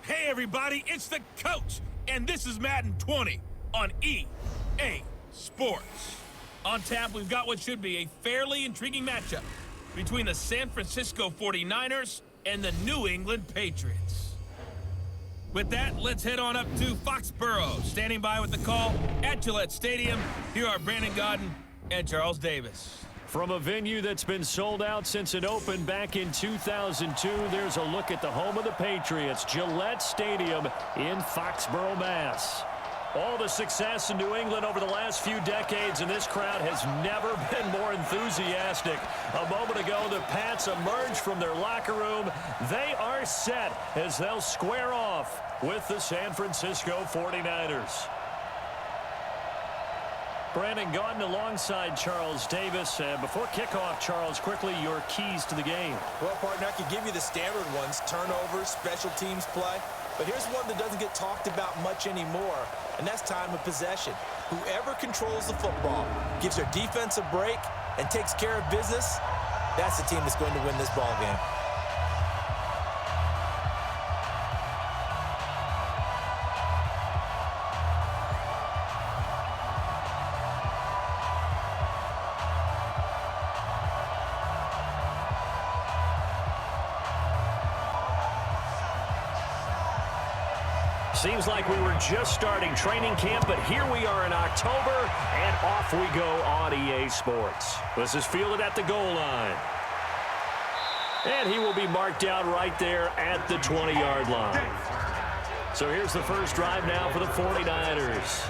Hey everybody, it's the coach, and this is Madden 20 on EA Sports. On tap, we've got what should be a fairly intriguing matchup between the San Francisco 49ers and the New England Patriots. With that, let's head on up to Foxborough. Standing by with the call at Gillette Stadium, here are Brandon Godden and Charles Davis. From a venue that's been sold out since it opened back in 2002, there's a look at the home of the Patriots, Gillette Stadium in Foxborough, Mass. All the success in New England over the last few decades, and this crowd has never been more enthusiastic. A moment ago, the Pats emerged from their locker room. They are set as they'll square off with the San Francisco 49ers. Brandon Gaudin alongside Charles Davis. Before kickoff, Charles, quickly your keys to the game. Well, partner, I could give you the standard ones, turnovers, special teams play. But here's one that doesn't get talked about much anymore, and that's time of possession. Whoever controls the football, gives their defense a break, and takes care of business, that's the team that's going to win this ball game. Seems like we were just starting training camp, but here we are in October, and off we go on EA Sports. This is fielded at the goal line. And he will be marked down right there at the 20-yard line. So here's the first drive now for the 49ers.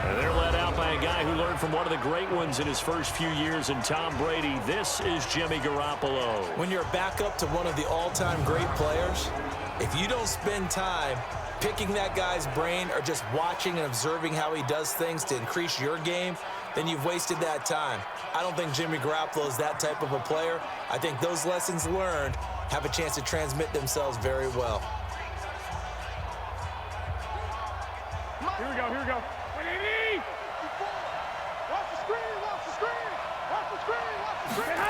And they're led out by a guy who learned from one of the great ones in his first few years in Tom Brady. This is Jimmy Garoppolo. When you're a backup to one of the all-time great players, if you don't spend time picking that guy's brain or just watching and observing how he does things to increase your game, then you've wasted that time. I don't think Jimmy Garoppolo is that type of a player. I think those lessons learned have a chance to transmit themselves very well. Here we go, here we go. Watch the screen, watch the screen, watch the screen, watch the screen.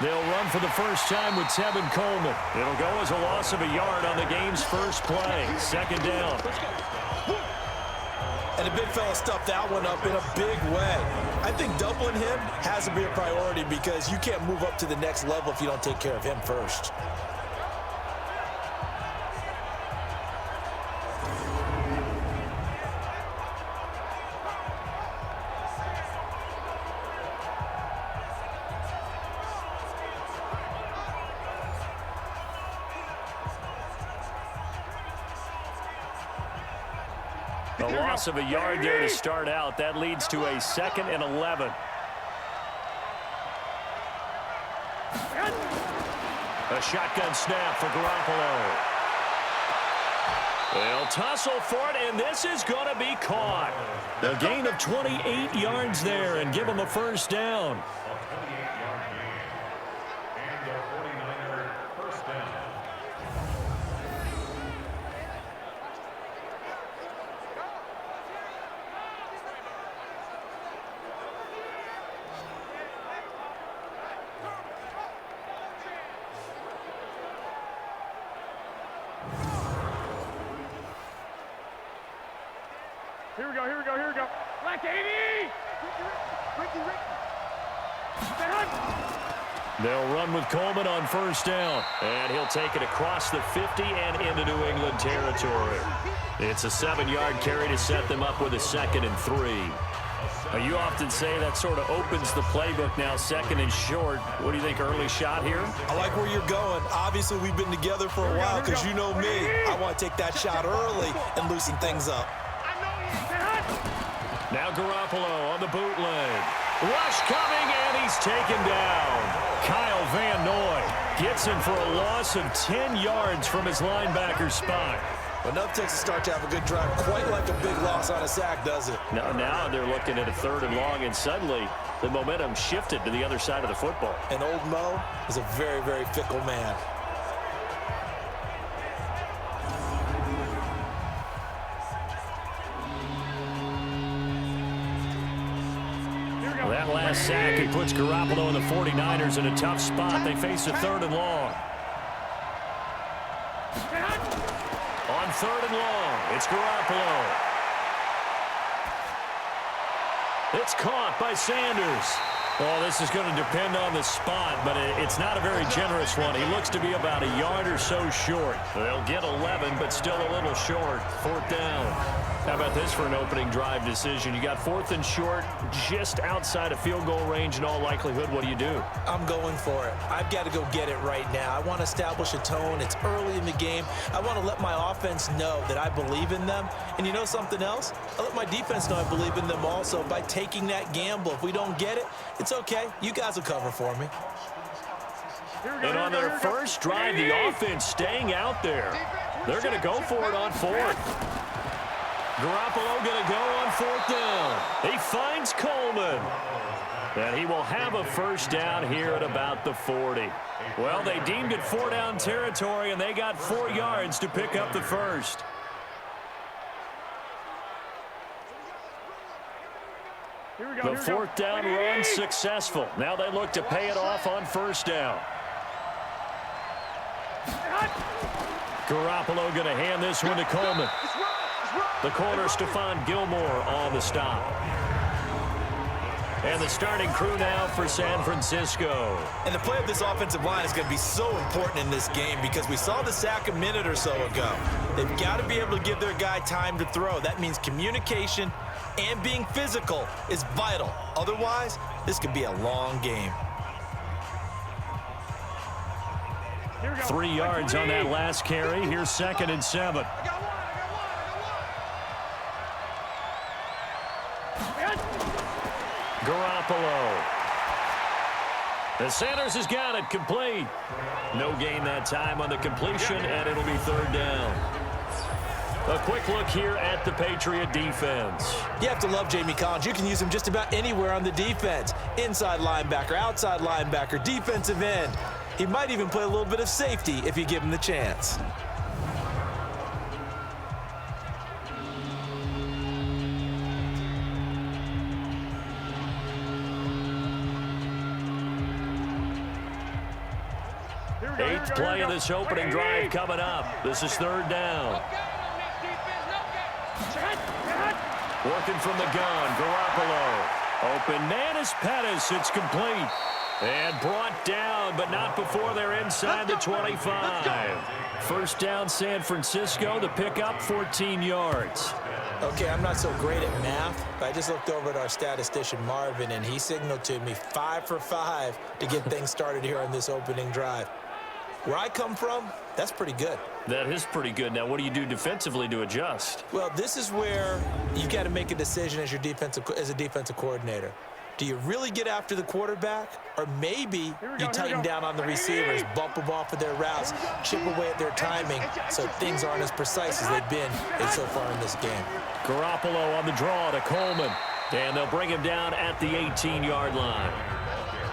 They'll run for the first time with Tevin Coleman. It'll go as a loss of a yard on the game's first play. Second down. And the big fella stuffed that one up in a big way. I think doubling him has to be a priority because you can't move up to the next level if you don't take care of him first. A loss of a yard there to start out. That leads to a 2nd and 11. A shotgun snap for Garoppolo. They'll tussle for it, and this is going to be caught. A gain of 28 yards there and give them a first down. Here we go, here we go, here we go. Black 80! Ricky. They'll run with Coleman on first down. And he'll take it across the 50 and into New England territory. It's a 7-yard carry to set them up with a 2nd and 3. You often say that sort of opens the playbook now, 2nd and short. What do you think, early shot here? I like where you're going. Obviously, we've been together for a while because you know me. I want to take that shot early and loosen things up. Now Garoppolo on the bootleg. Rush coming, and he's taken down. Kyle Van Noy gets him for a loss of 10 yards from his linebacker spot. Enough takes a start to have a good drive. Quite like a big loss on a sack, does it? Now they're looking at a 3rd and long, and suddenly the momentum shifted to the other side of the football. And old Mo is a very, very fickle man. That last sack, it puts Garoppolo and the 49ers in a tough spot. They face a 3rd and long. on 3rd and long. It's Garoppolo. It's caught by Sanders. Well, this is going to depend on the spot, but it's not a very generous one. He looks to be about a yard or so short. They'll get 11, but still a little short. 4th down. How about this for an opening drive decision? You got 4th and short, just outside of field goal range in all likelihood. What do you do? I'm going for it. I've got to go get it right now. I want to establish a tone. It's early in the game. I want to let my offense know that I believe in them. And you know something else? I let my defense know I believe in them also by taking that gamble. If we don't get it, it's okay. You guys will cover for me. And on their first drive, the offense staying out there. They're going to go for it on 4th. Garoppolo going to go on 4th down. He finds Coleman. And he will have a first down here at about the 40. Well, they deemed it 4-down territory, and they got 4 yards to pick up the first. The 4th down run successful. Now they look to pay it off on 1st down. Garoppolo going to hand this one to Coleman. The corner, Stephon Gilmore on the stop. And the starting crew now for San Francisco. And the play of this offensive line is going to be so important in this game because we saw the sack a minute or so ago. They've got to be able to give their guy time to throw. That means communication and being physical is vital. Otherwise, this could be a long game. 3 yards on that last carry. Here's 2nd and 7. Garoppolo. And Sanders has got it complete. No gain that time on the completion, and it'll be 3rd down. A quick look here at the Patriot defense. You have to love Jamie Collins. You can use him just about anywhere on the defense. Inside linebacker, outside linebacker, defensive end. He might even play a little bit of safety if you give him the chance. Eighth play of this opening drive coming up. This is 3rd down. Working from the gun, Garoppolo. Open man is Pettis. It's complete. And brought down, but not before they're inside the 25. 1st down, San Francisco. The pickup, 14 yards. Okay, I'm not so great at math, but I just looked over at our statistician, Marvin, and he signaled to me 5 for 5 to get things started here on this opening drive. Where I come from, that's pretty good. That is pretty good. Now, what do you do defensively to adjust? Well, this is where you got to make a decision as a defensive coordinator. Do you really get after the quarterback, or maybe you tighten down on the receivers, bump them off of their routes, chip away at their timing so things aren't as precise as they've been so far in this game? Garoppolo on the draw to Coleman, and they'll bring him down at the 18-yard line.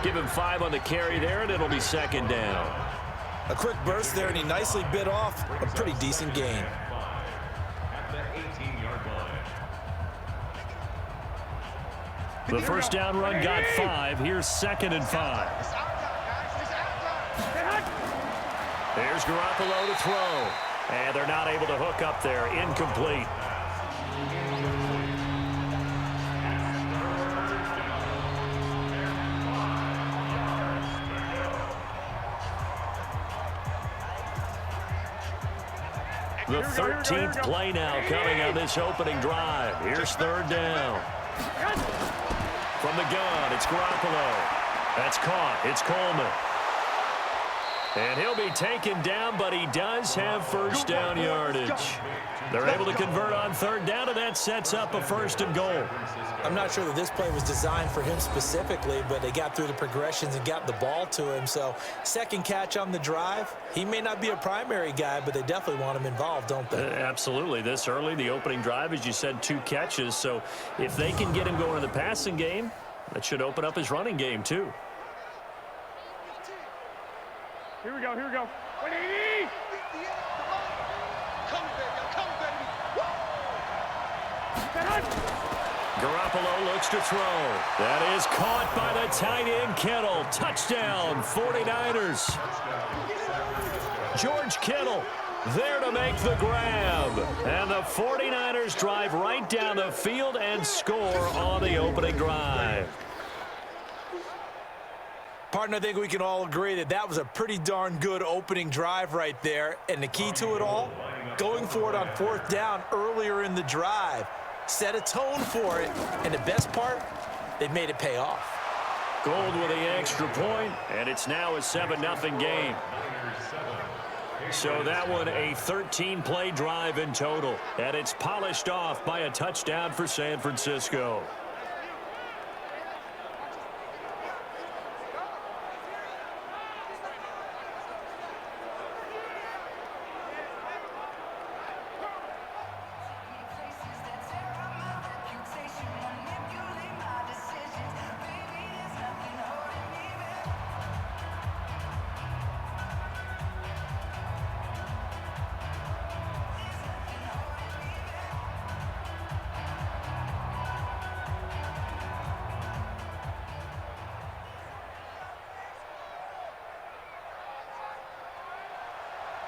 Give him 5 on the carry there, and it'll be 2nd down. A quick burst there, and he nicely bit off a pretty decent gain. The 1st down run got 5. Here's 2nd and 5. There's Garoppolo to throw. And they're not able to hook up there. Incomplete. The 13th play now coming on this opening drive. Here's 3rd down. From the gun, it's Garoppolo. That's caught. It's Coleman. And he'll be taken down, but he does have 1st down yardage. They're able to convert on 3rd down, and that sets up a 1st and goal. I'm not sure that this play was designed for him specifically, but they got through the progressions and got the ball to him. So 2nd catch on the drive. He may not be a primary guy, but they definitely want him involved, don't they? Absolutely. This early, the opening drive, as you said, 2 catches. So if they can get him going in the passing game, that should open up his running game too. Here we go, here we go. 180! Come, baby, Garoppolo looks to throw. That is caught by the tight end, Kittle. Touchdown, 49ers. George Kittle There to make the grab. And the 49ers drive right down the field and score on the opening drive. Partner, I think we can all agree that that was a pretty darn good opening drive right there. And the key to it all, going for it on 4th down earlier in the drive. Set a tone for it. And the best part, they made it pay off. Gold with the extra point, and it's now a 7-0 game. So that one a 13-play drive in total, and it's polished off by a touchdown for San Francisco.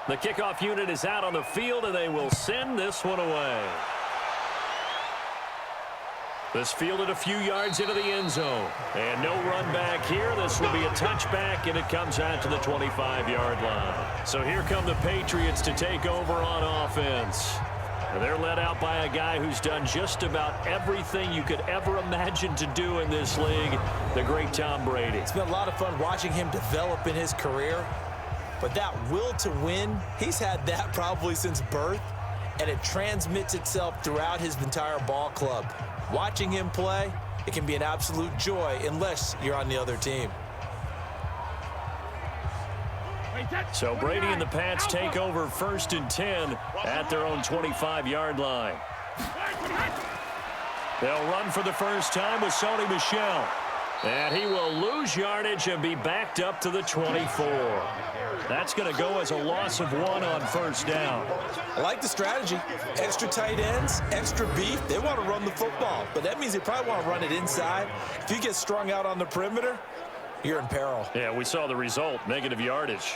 The kickoff unit is out on the field, and they will send this one away. This fielded a few yards into the end zone. And no run back here. This will be a touchback, and it comes out to the 25-yard line. So here come the Patriots to take over on offense. And they're led out by a guy who's done just about everything you could ever imagine to do in this league, the great Tom Brady. It's been a lot of fun watching him develop in his career. But that will to win, he's had that probably since birth, and it transmits itself throughout his entire ball club. Watching him play, it can be an absolute joy unless you're on the other team. So Brady and the Pats take over 1st and 10 at their own 25-yard line. They'll run for the first time with Sony Michel. And he will lose yardage and be backed up to the 24. That's going to go as a loss of 1 on 1st down. I like the strategy. Extra tight ends, extra beef. They want to run the football, but that means they probably want to run it inside. If you get strung out on the perimeter, you're in peril. Yeah, we saw the result, negative yardage.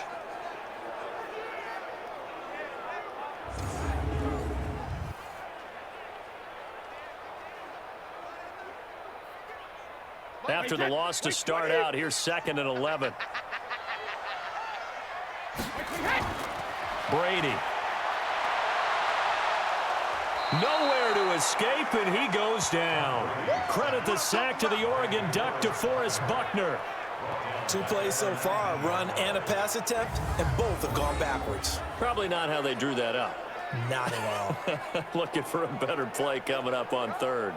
After the loss to start out, here's 2nd and 11. Brady. Nowhere to escape, and he goes down. Credit the sack to the Oregon Duck, DeForest Buckner. 2 plays so far, a run and a pass attempt, and both have gone backwards. Probably not how they drew that up. Not at all. Looking for a better play coming up on 3rd.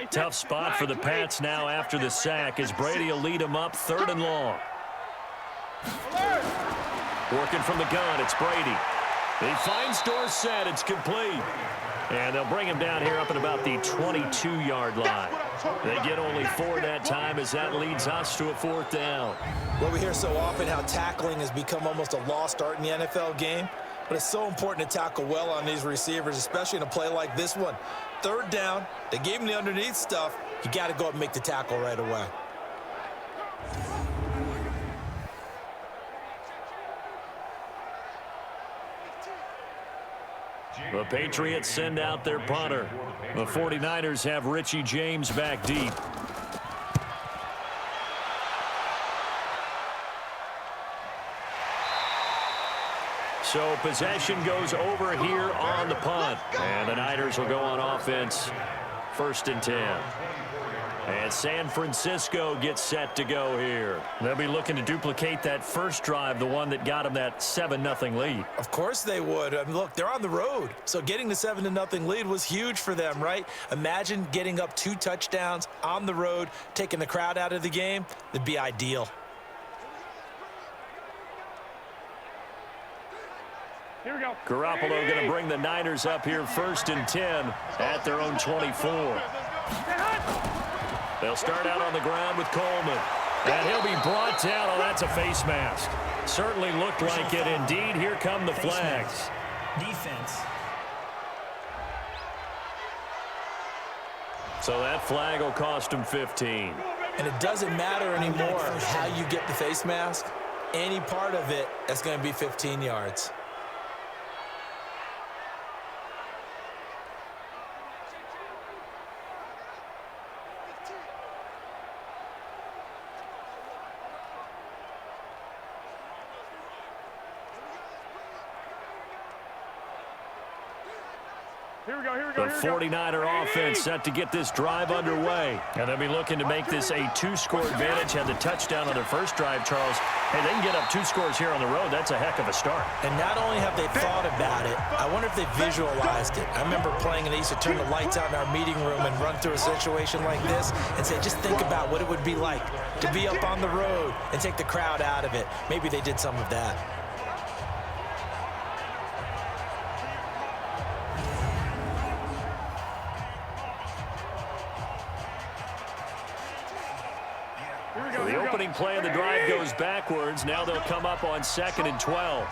Tough spot for the Pats now after the sack as Brady will lead them up 3rd and long. Working from the gun, it's Brady. He finds Dorsett. It's complete. And they'll bring him down here up at about the 22-yard line. They get only 4 that time as that leads us to a 4th down. Well, we hear so often how tackling has become almost a lost art in the NFL game. But it's so important to tackle well on these receivers, especially in a play like this one. 3rd down, they gave him the underneath stuff. You got to go up and make the tackle right away. The Patriots send out their punter. The 49ers have Richie James back deep. So possession goes over here on the punt. And the Niners will go on offense. 1st and 10. And San Francisco gets set to go here. They'll be looking to duplicate that first drive, the one that got them that 7-0 lead. Of course they would. I mean, look, they're on the road. So getting the 7-0 lead was huge for them, right? Imagine getting up 2 touchdowns on the road, taking the crowd out of the game. That'd be ideal. Here we go. Garoppolo going to bring the Niners up here 1st and 10 at their own 24. They'll start out on the ground with Coleman. And he'll be brought down. Oh, that's a face mask. Certainly looked like it. Indeed, here come the flags. Defense. So that flag will cost him 15. And it doesn't matter anymore how you get the face mask. Any part of it, that's going to be 15 yards. The 49er offense set to get this drive underway. And they'll be looking to make this a two-score advantage. Had the touchdown on their first drive, Charles. Hey, they can get up 2 scores here on the road. That's a heck of a start. And not only have they thought about it, I wonder if they visualized it. I remember playing and they used to turn the lights out in our meeting room and run through a situation like this and say, just think about what it would be like to be up on the road and take the crowd out of it. Maybe they did some of that. The opening play of the drive goes backwards. Now they'll come up on 2nd and 12.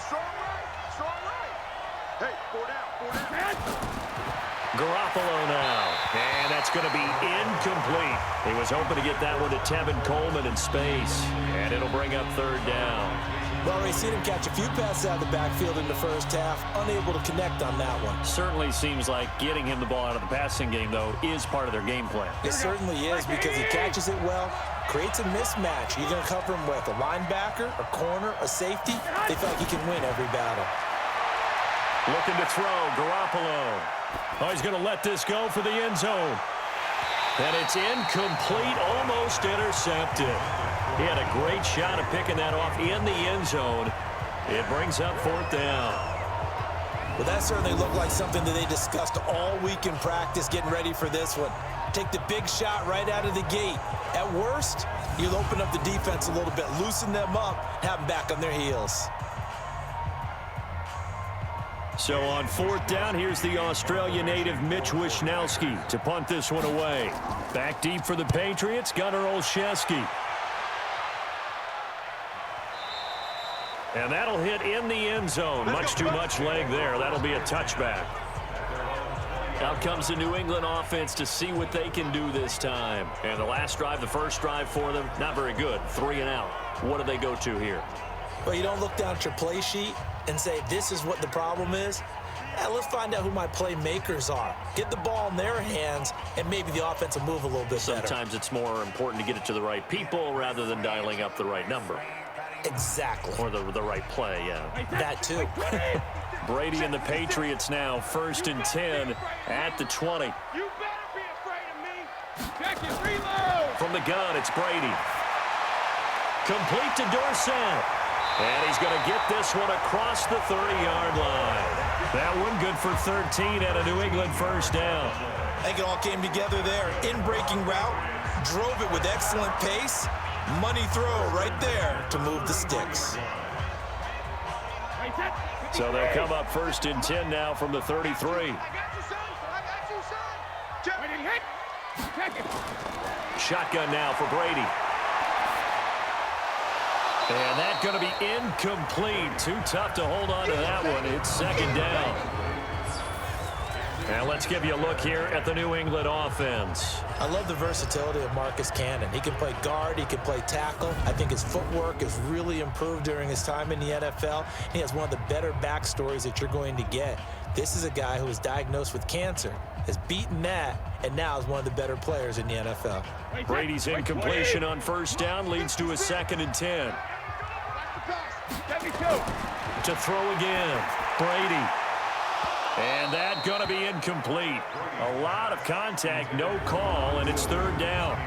Garoppolo now. And that's going to be incomplete. He was hoping to get that one to Tevin Coleman in space. And it'll bring up 3rd down. Well, we've seen him catch a few passes out of the backfield in the first half, unable to connect on that one. Certainly seems like getting him the ball out of the passing game, though, is part of their game plan. It certainly is because he catches it well, creates a mismatch. You're going to cover him with a linebacker, a corner, a safety. They feel like he can win every battle. Looking to throw, Garoppolo. Oh, he's going to let this go for the end zone. And it's incomplete, almost intercepted. He had a great shot of picking that off in the end zone. It brings up 4th down. Well, that certainly looked like something that they discussed all week in practice getting ready for this one. Take the big shot right out of the gate. At worst, you'll open up the defense a little bit, loosen them up, have them back on their heels. So on 4th down, here's the Australia native Mitch Wishnowsky to punt this one away. Back deep for the Patriots, Gunnar Olszewski. And that'll hit in the end zone. Much too much leg there. That'll be a touchback. Out comes the New England offense to see what they can do this time. And the last drive, the first drive for them, not very good. 3 and out. What do they go to here? Well, you don't look down at your play sheet and say, this is what the problem is. Let's find out who my playmakers are. Get the ball in their hands, and maybe the offense will move a little bit better. Sometimes it's more important to get it to the right people rather than dialing up the right number. Exactly. Or the right play, yeah. That too. Brady and the Patriots now 1st and 10 at the 20. You better be afraid of me. Check it, reload. From the gun, it's Brady. Complete to Dorsett. And he's going to get this one across the 30-yard line. That one good for 13 and a New England 1st down. I think it all came together there. In-breaking route, drove it with excellent pace. Money throw right there to move the sticks. So they'll come up 1st and 10 now from the 33. I got you, son. I got you, son. Check it. Shotgun now for Brady. And that's going to be incomplete. Too tough to hold on to that one. It's 2nd down. Now let's give you a look here at the New England offense. I love the versatility of Marcus Cannon. He can play guard, he can play tackle. I think his footwork has really improved during his time in the NFL. He has one of the better backstories that you're going to get. This is a guy who was diagnosed with cancer, has beaten that, and now is one of the better players in the NFL. Brady's incompletion on 1st down leads to a 2nd and 10. To throw again, Brady. And that's going to be incomplete. A lot of contact, no call, and it's 3rd down.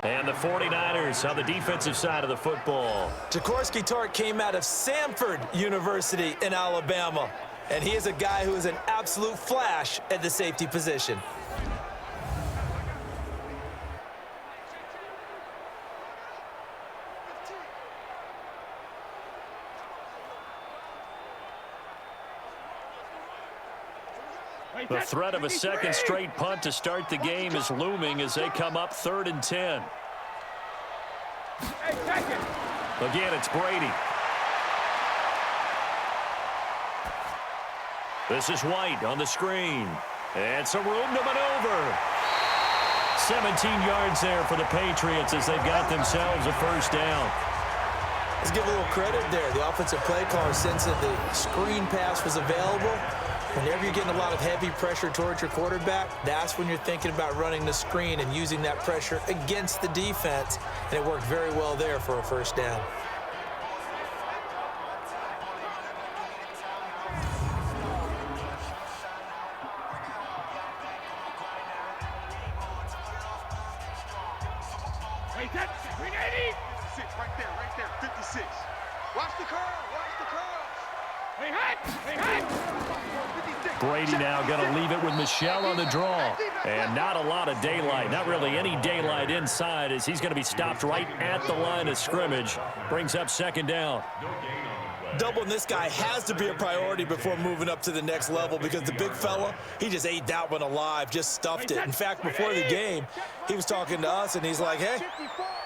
And the 49ers on the defensive side of the football. Jaworski Tartt came out of Samford University in Alabama, and he is a guy who is an absolute flash at the safety position. The threat of a 2nd straight punt to start the game is looming as they come up 3rd and 10. Again, it's Brady. This is White on the screen. And some room to maneuver. 17 yards there for the Patriots as they've got themselves a first down. Let's give a little credit there. The offensive play caller sensed that the screen pass was available. Whenever you're getting a lot of heavy pressure towards your quarterback, that's when you're thinking about running the screen and using that pressure against the defense. And it worked very well there for a first down. Wait, that's 380. 56, right there, 56. Watch the curve, watch the curve. Hey, hot. Brady now going to leave it with Michel on the draw. And not a lot of daylight, not really any daylight inside as he's going to be stopped right at the line of scrimmage. Brings up second down. Doubling this guy has to be a priority before moving up to the next level because the big fella, he just ate that one alive, just stuffed it. In fact, before the game, he was talking to us, and he's like, hey,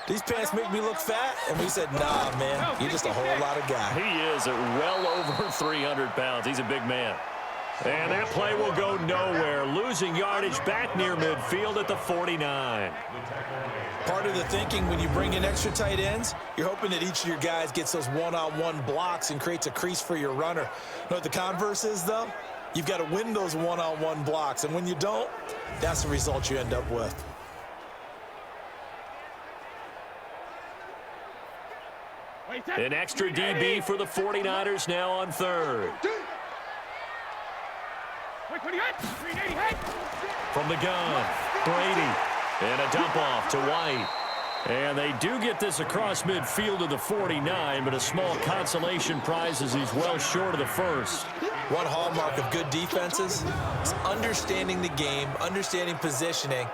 these pants make me look fat? And we said, nah, man, you're just a whole lot of guy. He is at well over 300 pounds. He's a big man. And that play will go nowhere. Losing yardage back near midfield at the 49. Part of the thinking when you bring in extra tight ends, you're hoping that each of your guys gets those one-on-one blocks and creates a crease for your runner. You know what the converse is, though? You've got to win those one-on-one blocks, and when you don't, that's the result you end up with. An extra DB for the 49ers now on third. From the gun, Brady. And a dump off to White. And they do get this across midfield to the 49, but a small consolation prize as he's well short of the first. One hallmark of good defenses is understanding the game, understanding positioning,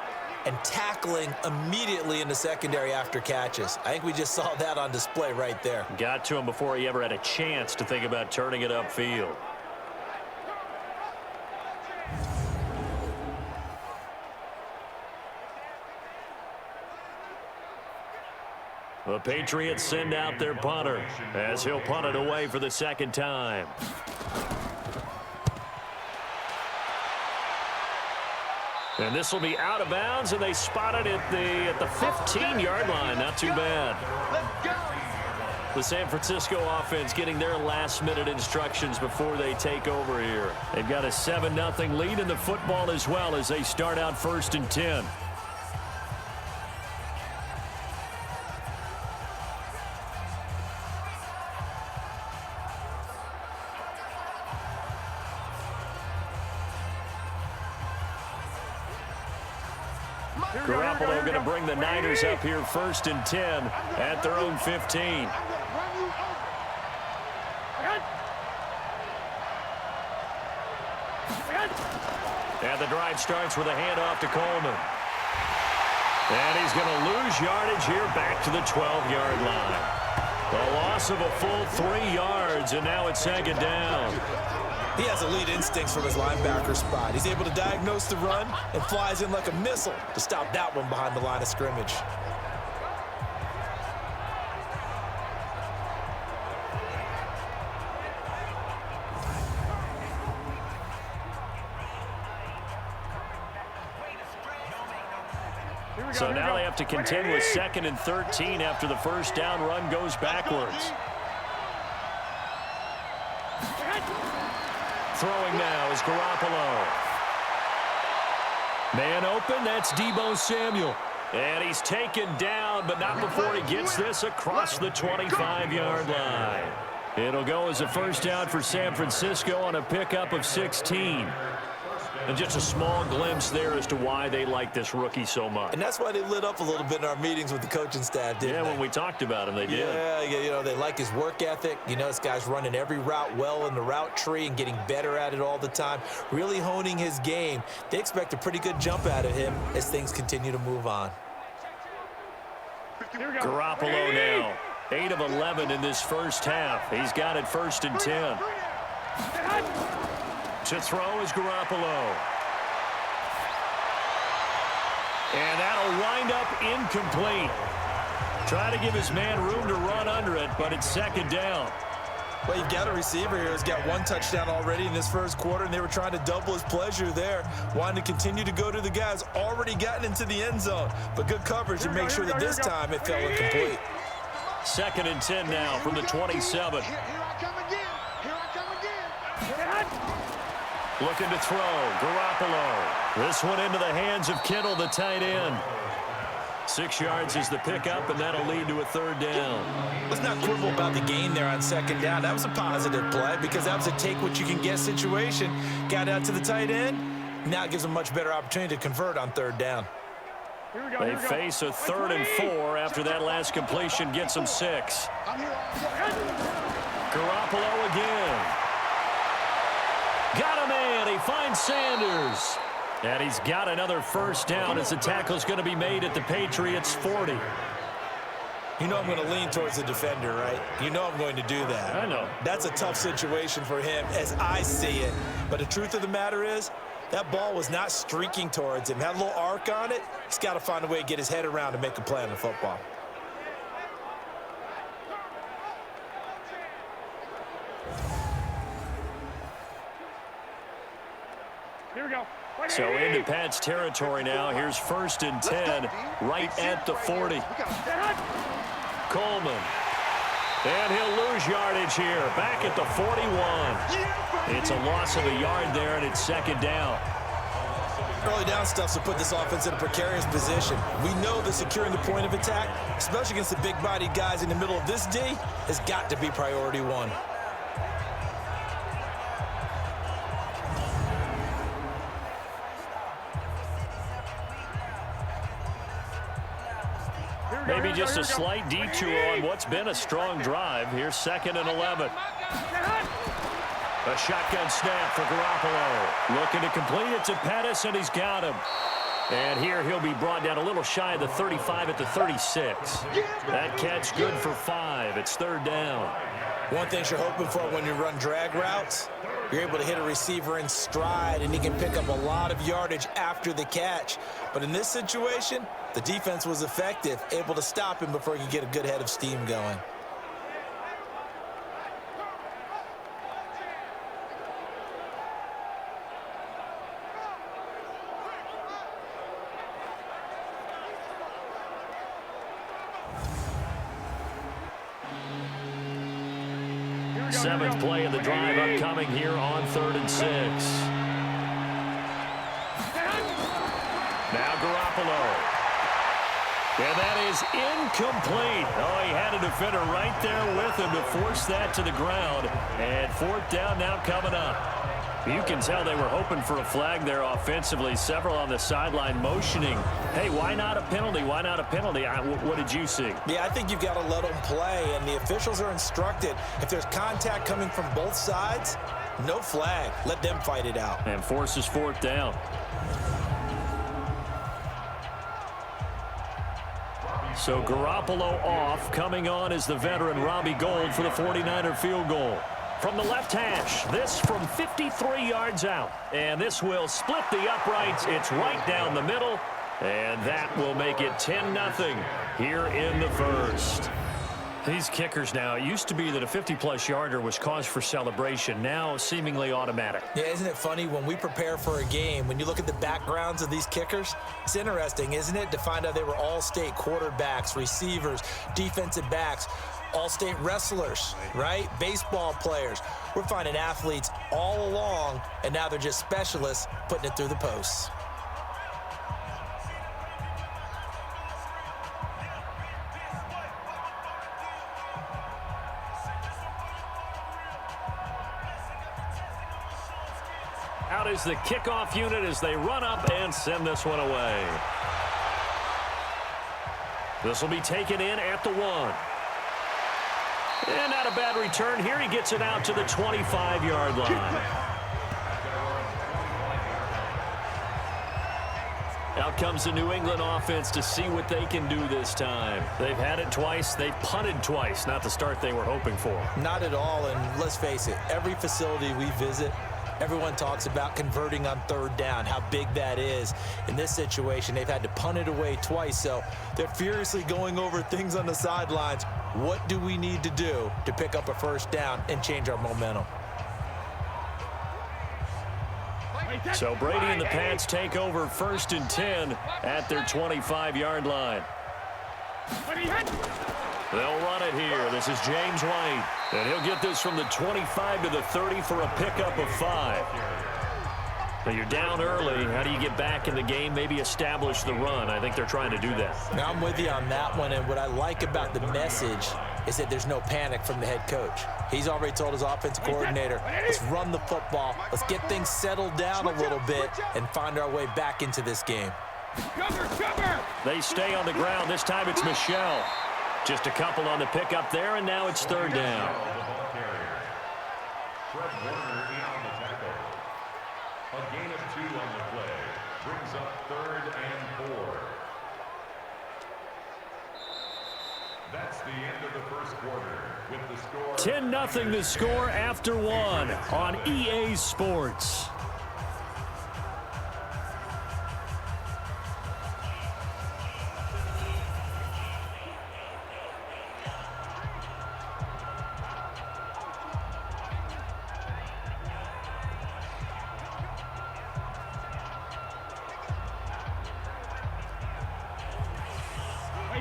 and tackling immediately in the secondary after catches. I think we just saw that on display right there. Got to him before he ever had a chance to think about turning it upfield. The Patriots send out their punter as he'll punt it away for the second time. And this will be out of bounds, and they spot it at the 15-yard line. Not too bad. The San Francisco offense getting their last-minute instructions before they take over here. They've got a 7-0 lead in the football as well as they start out 1st and 10. Garoppolo going to bring the Niners up here 1st and 10 at their own 15. And the drive starts with a handoff to Coleman. And he's going to lose yardage here back to the 12-yard line. The loss of a full 3 yards, and now it's second down. He has elite instincts from his linebacker spot. He's able to diagnose the run and flies in like a missile to stop that one behind the line of scrimmage. So now they have to contend with 2nd and 13 after the first down run goes backwards. Throwing now is Garoppolo. Man open, that's Deebo Samuel. And he's taken down, but not before he gets this across the 25-yard line. It'll go as a first down for San Francisco on a pickup of 16. And just a small glimpse there as to why they like this rookie so much. And that's why they lit up a little bit in our meetings with the coaching staff, didn't they? Yeah, when we talked about him, they did. Yeah, you know, they like his work ethic. You know, this guy's running every route well in the route tree and getting better at it all the time, really honing his game. They expect a pretty good jump out of him as things continue to move on. Garoppolo now, 8 of 11 in this first half. He's got it 1st and 10. To throw is Garoppolo. And that'll wind up incomplete. Trying to give his man room to run under it, but it's second down. Well, you've got a receiver here who's got one touchdown already in this first quarter, and they were trying to double his pleasure there, wanting to continue to go to the guys already gotten into the end zone. But good coverage to make sure that this time it fell incomplete. 2nd and 10 now from the 27. Here I come again. Here I come again. Looking to throw. Garoppolo. This one into the hands of Kittle, the tight end. 6 yards is the pickup, and that'll lead to a 3rd down. Let's not quibble about the gain there on 2nd down. That was a positive play because that was a take-what-you-can-get situation. Got out to the tight end. Now it gives them a much better opportunity to convert on 3rd down. They face a 3rd and 4 after that last completion gets them 6. Garoppolo again. Got a man. He finds Sanders. And he's got another 1st down as the tackle's going to be made at the Patriots' 40. You know I'm going to lean towards the defender, right? You know I'm going to do that. I know. That's a tough situation for him as I see it. But the truth of the matter is, that ball was not streaking towards him. Had a little arc on it. He's got to find a way to get his head around to make a play on the football. Here we go. So into Pat's territory now. Here's 1st and 10 right at the 40. Coleman. And he'll lose yardage here. Back at the 41. It's a loss of a yard there, and it's 2nd down. Early down stuff to put this offense in a precarious position. We know that securing the point of attack, especially against the big-bodied guys in the middle of this D, has got to be priority 1. Maybe just a slight detour on what's been a strong drive. Here's 2nd and 11. A shotgun snap for Garoppolo. Looking to complete it to Pettis, and he's got him. And here he'll be brought down a little shy of the 35 at the 36. That catch good for 5. It's 3rd down. One thing you're hoping for when you run drag routes, you're able to hit a receiver in stride, and he can pick up a lot of yardage after the catch. But in this situation, the defense was effective, able to stop him before he could get a good head of steam going. Seventh play of the drive upcoming here on 3rd and 6. Now Garoppolo. And that is incomplete. Oh, he had a defender right there with him to force that to the ground. And 4th down now coming up. You can tell they were hoping for a flag there offensively. Several on the sideline motioning. Hey, why not a penalty? Why not a penalty? What did you see? Yeah, I think you've got to let them play, and the officials are instructed. If there's contact coming from both sides, no flag. Let them fight it out. And forces 4th down. So Garoppolo off. Coming on is the veteran Robbie Gould for the 49er field goal. From the left hash, this from 53 yards out. And this will split the uprights. It's right down the middle. And that will make it 10-0 here in the 1st. These kickers now, it used to be that a 50-plus yarder was cause for celebration. Now seemingly automatic. Yeah, isn't it funny when we prepare for a game, when you look at the backgrounds of these kickers, it's interesting, isn't it, to find out they were all-state quarterbacks, receivers, defensive backs, all-state wrestlers, right? Baseball players. We're finding athletes all along, and now they're just specialists putting it through the posts. Out is the kickoff unit as they run up and send this one away. This will be taken in at the 1. And not a bad return here. He gets it out to the 25-yard line. Out comes the New England offense to see what they can do this time. They've had it twice. They've punted twice. Not the start they were hoping for. Not at all, and let's face it, every facility we visit, Everyone talks about converting on third down, how big that is. In this situation, they've had to punt it away twice, so they're furiously going over things on the sidelines. What do we need to do to pick up a first down and change our momentum? So Brady and the Pats take over 1st and 10 at their 25-yard line. They'll run it here. This is James White. And he'll get this from the 25 to the 30 for a pickup of 5. Now you're down early. How do you get back in the game? Maybe establish the run. I think they're trying to do that. Now I'm with you on that one, and what I like about the message is that there's no panic from the head coach. He's already told his offensive coordinator, let's run the football, let's get things settled down a little bit and find our way back into this game. They stay on the ground. This time it's Michelle. Just a couple on the pickup there, and now it's 3rd down. A gain of 2 on the play brings up 3rd and 4. That's the end of the first quarter with the score 10-0 the score after 1 on EA Sports.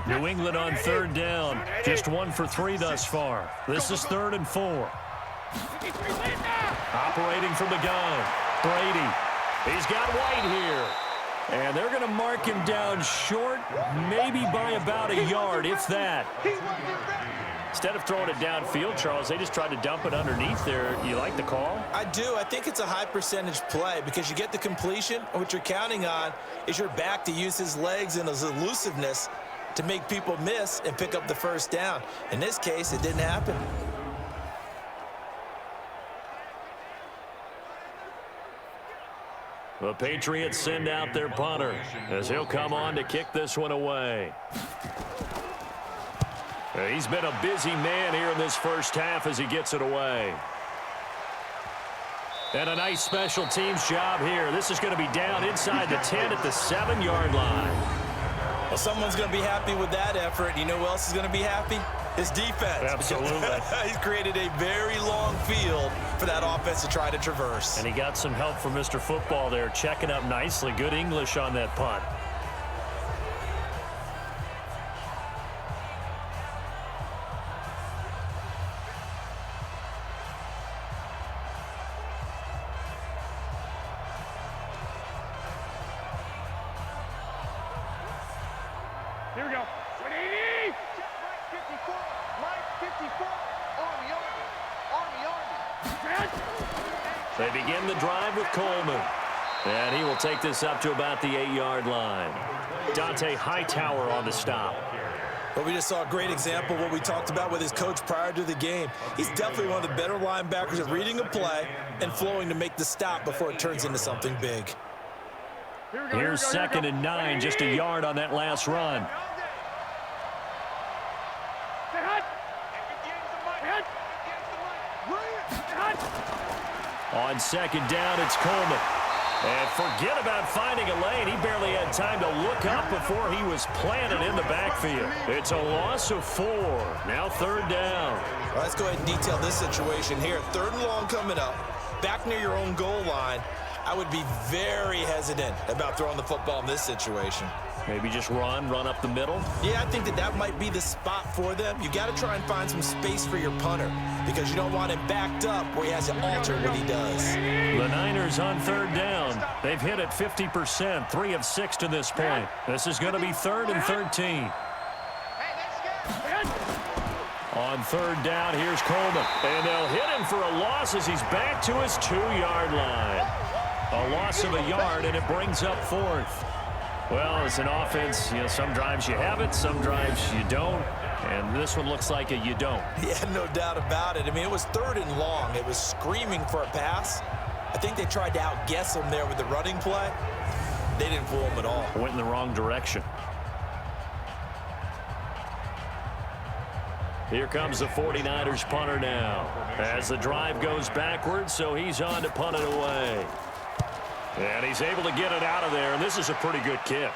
New England on 3rd down. Just 1 for 3 thus far. This is 3rd and 4. Operating from the gun. Brady. He's got White here. And they're going to mark him down short, maybe by about a yard, if that. Instead of throwing it downfield, Charles, they just tried to dump it underneath there. You like the call? I do. I think it's a high percentage play because you get the completion, and what you're counting on is your back to use his legs and his elusiveness to make people miss and pick up the first down. In this case, it didn't happen. The Patriots send out their punter as he'll come on to kick this one away. He's been a busy man here in this first half as he gets it away. And a nice special teams job here. This is going to be down inside the 10 at the 7-yard line. Well, someone's going to be happy with that effort. You know who else is going to be happy? His defense. Absolutely. He's created a very long field for that offense to try to traverse. And he got some help from Mr. Football there, checking up nicely. Good English on that punt. Here we go. 180. Right 54. Army. They begin the drive with Coleman. And he will take this up to about the 8-yard line. Dante Hightower on the stop. Well, we just saw a great example of what we talked about with his coach prior to the game. He's definitely one of the better linebackers at reading a play and flowing to make the stop before it turns into something big. Here's 2nd and 9, just a yard on that last run. On 2nd down, it's Coleman. And forget about finding a lane. He barely had time to look up before he was planted in the backfield. It's a loss of 4. Now 3rd down. Well, let's go ahead and detail this situation here. 3rd and long coming up. Back near your own goal line. I would be very hesitant about throwing the football in this situation. Maybe just run up the middle. Yeah, I think that might be the spot for them. You got to try and find some space for your punter because you don't want him backed up where he has to alter what he does. The Niners on 3rd down. They've hit it 50%, 3 of 6 to this point. This is going to be 3rd and 13. On 3rd down, here's Coleman. And they'll hit him for a loss as he's back to his 2-yard line. A loss of a yard, and it brings up 4th. Well, it's an offense. You know, some drives you have it, some drives you don't. And this one looks like a you don't. Yeah, no doubt about it. I mean, it was 3rd and long. It was screaming for a pass. I think they tried to outguess him there with the running play. They didn't fool him at all. Went in the wrong direction. Here comes the 49ers punter now. As the drive goes backwards, so he's on to punt it away. And he's able to get it out of there, and this is a pretty good kick.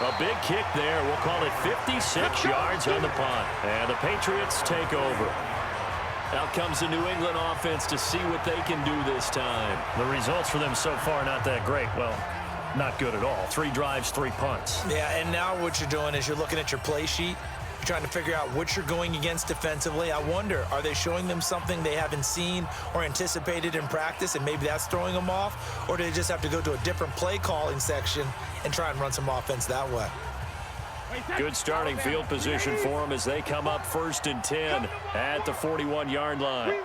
A big kick there. We'll call it 56 yards on the punt. And the Patriots take over. Out comes the New England offense to see what they can do this time. The results for them so far not that great. Well, not good at all. 3 drives, 3 punts. Yeah, and now what you're doing is you're looking at your play sheet. You're trying to figure out what you're going against defensively. I wonder, are they showing them something they haven't seen or anticipated in practice, and maybe that's throwing them off? Or do they just have to go to a different play calling section and try and run some offense that way? Good starting field position for them as they come up 1st and 10 at the 41-yard line.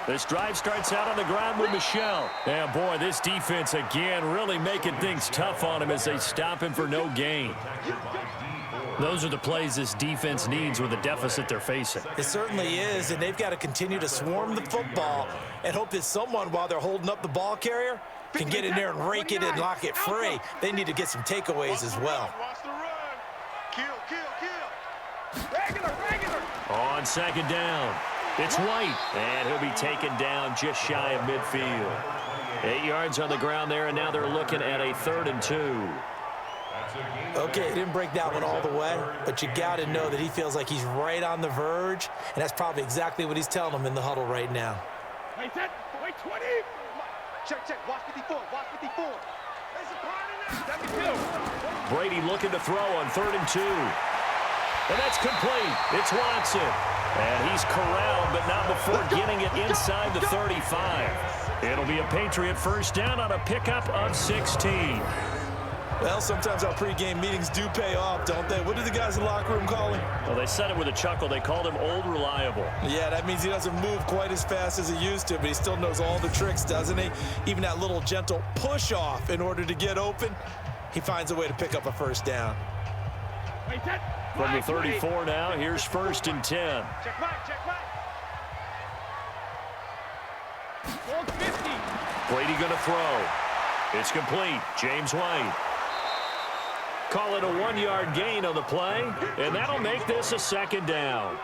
This drive starts out on the ground with Michel. And boy, this defense again really making things tough on him as they stop him for no gain. Those are the plays this defense needs with the deficit they're facing. It certainly is, and they've got to continue to swarm the football and hope that someone, while they're holding up the ball carrier, can get in there and rake it and lock it free. They need to get some takeaways as well. On 2nd down, it's White, and he'll be taken down just shy of midfield. 8 yards on the ground there, and now they're looking at a 3rd and 2. Okay, he didn't break that one all the way, but you got to know that he feels like he's right on the verge, and that's probably exactly what he's telling them in the huddle right now. Wait 20. Check. Watch 54. Watch 54. There's a party now. 72. Brady looking to throw on 3rd and 2. And that's complete. It's Watson. And he's corralled, but not before getting it inside the 35. It'll be a Patriot 1st down on a pickup of 16. Well, sometimes our pregame meetings do pay off, don't they? What do the guys in the locker room call him? Well, they said it with a chuckle. They called him Old Reliable. Yeah, that means he doesn't move quite as fast as he used to, but he still knows all the tricks, doesn't he? Even that little gentle push-off in order to get open, he finds a way to pick up a 1st down. From the 34 now, here's 1st and 10. Check right. 50. Brady gonna throw. It's complete. James White. Call it a 1-yard gain on the play, and that'll make this a 2nd down.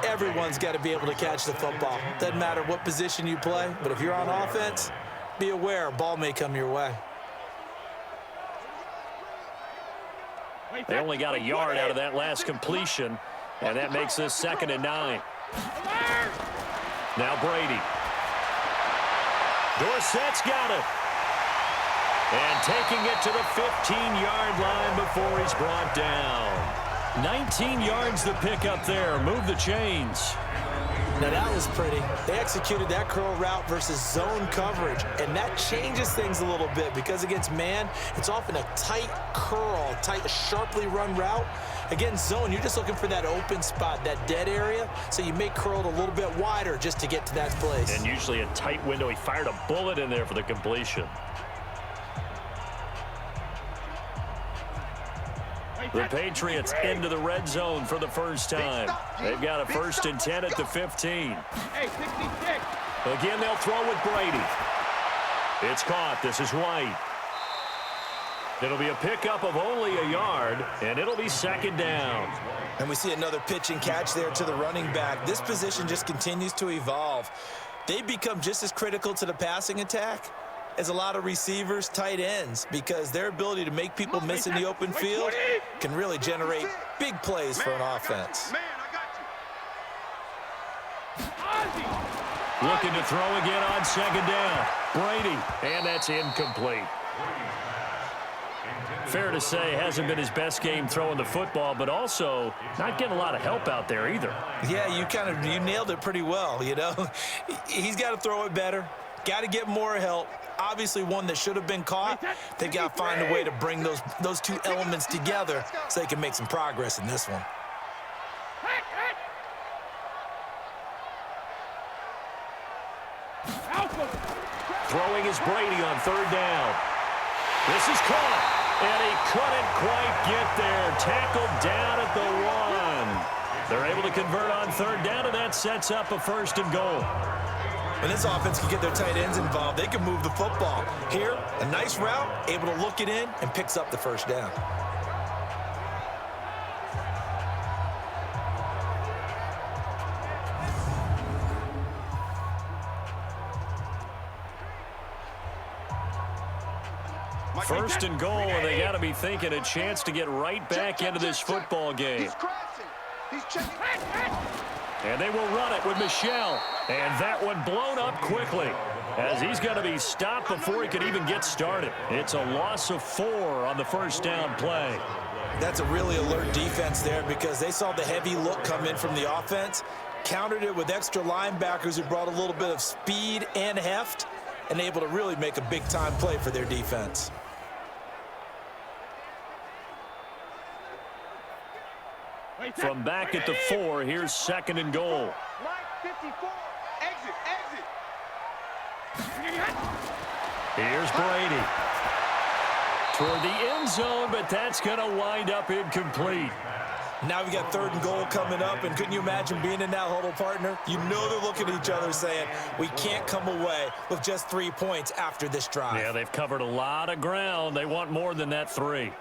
Everyone's got to be able to catch the football. Doesn't matter what position you play, but if you're on offense, be aware a ball may come your way. They only got a yard out of that last completion, and that makes this 2nd and 9. Now Brady. Dorsett's got it. And taking it to the 15-yard line before he's brought down. 19 yards the pickup there. Move the chains. Now that was pretty. They executed that curl route versus zone coverage, and that changes things a little bit because against man, it's often a tight curl, tight, sharply run route. Against zone, you're just looking for that open spot, that dead area, so you make curl a little bit wider just to get to that place. And usually a tight window. He fired a bullet in there for the completion. The Patriots into the red zone for the 1st time. They've got a 1st and 10 at the 15. Hey, 66. Again, they'll throw with Brady. It's caught. This is White. It'll be a pickup of only a yard, and it'll be 2nd down. And we see another pitch and catch there to the running back. This position just continues to evolve. They become just as critical to the passing attack as a lot of receivers, tight ends, because their ability to make people miss in the open field can really generate big plays for an offense. Looking to throw again on 2nd down. Brady, and that's incomplete. Fair to say, hasn't been his best game throwing the football, but also not getting a lot of help out there either. Yeah, you nailed it pretty well, you know. He's got to throw it better, got to get more help. Obviously one that should have been caught. They've got to find a way to bring those two elements together so they can make some progress in this one. Throwing is Brady on 3rd down. This is caught, and he couldn't quite get there. Tackled down at the 1. They're able to convert on 3rd down, and that sets up a 1st and goal. When this offense can get their tight ends involved, they can move the football. Here, a nice route, able to look it in, and picks up the first down. First and goal, and they got to be thinking a chance to get right back into this football game. He's crashing. He's checking. And they will run it with Michel. And that one blown up quickly as he's going to be stopped before he could even get started. It's a loss of 4 on the first down play. That's a really alert defense there because they saw the heavy look come in from the offense, countered it with extra linebackers who brought a little bit of speed and heft, and able to really make a big-time play for their defense. From back at the 4, here's second and goal. Line 54. Exit, exit. Here's Brady. Toward the end zone, but that's going to wind up incomplete. Now we got third and goal coming up, and couldn't you imagine being in that huddle, partner? You know they're looking at each other saying, we can't come away with just 3 points after this drive. Yeah, they've covered a lot of ground. They want more than that 3.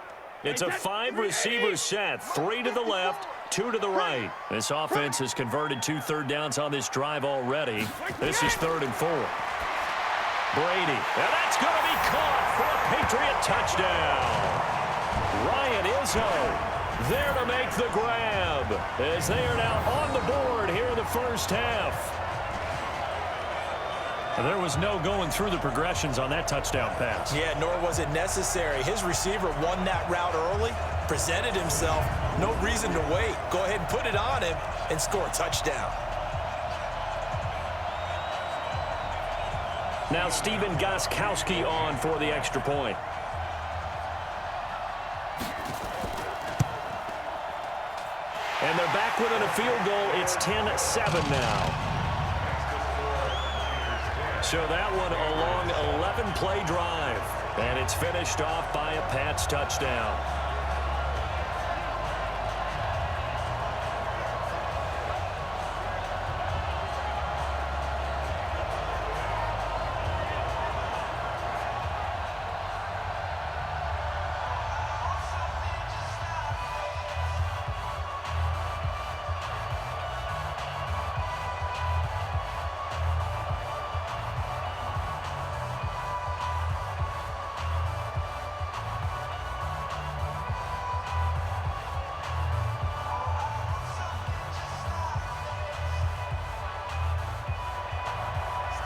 It's a 5-receiver set, 3 to the left, 2 to the right. This offense has converted 2 third downs on this drive already. This is 3rd and 4. Brady, and that's going to be caught for a Patriot touchdown. Ryan Izzo there to make the grab as they are now on the board here in the first half. There was no going through the progressions on that touchdown pass. Yeah, nor was it necessary. His receiver won that route early, presented himself, no reason to wait. Go ahead and put it on him and score a touchdown. Now Steven Gostkowski on for the extra point. And they're back within a field goal. It's 10-7 now. So that one a long 11-play drive. And it's finished off by a Pats touchdown.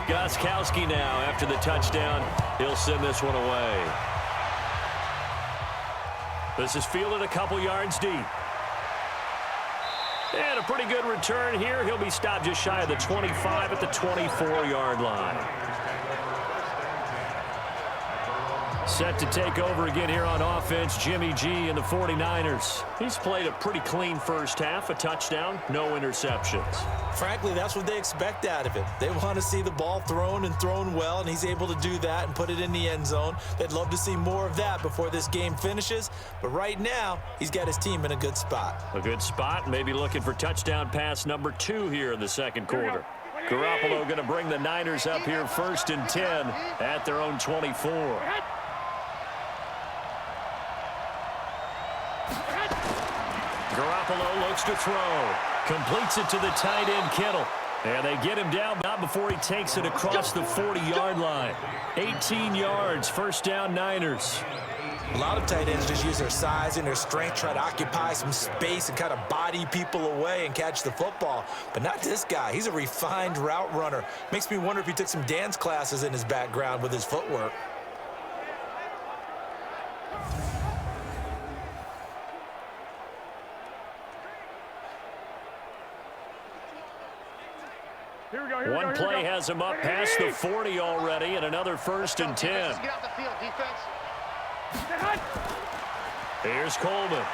Gostkowski now, after the touchdown, he'll send this one away. This is fielded a couple yards deep. And a pretty good return here. He'll be stopped just shy of the 25 at the 24-yard line. Set to take over again here on offense, Jimmy G and the 49ers. He's played a pretty clean first half, a touchdown, no interceptions. Frankly, that's what they expect out of him. They want to see the ball thrown and thrown well, and he's able to do that and put it in the end zone. They'd love to see more of that before this game finishes, but right now, he's got his team in a good spot. A good spot, maybe looking for touchdown pass number 2 here in the second quarter. Garoppolo going to bring the Niners up here 1st and 10 at their own 24. Garoppolo looks to throw. Completes it to the tight end, Kittle. And they get him down not before he takes it across the 40-yard line. 18 yards, first down Niners. A lot of tight ends just use their size and their strength, try to occupy some space and kind of body people away and catch the football. But not this guy. He's a refined route runner. Makes me wonder if he took some dance classes in his background with his footwork. One play has him up past the 40 already, and another 1st and 10. Get out the field, defense. Here's Coleman.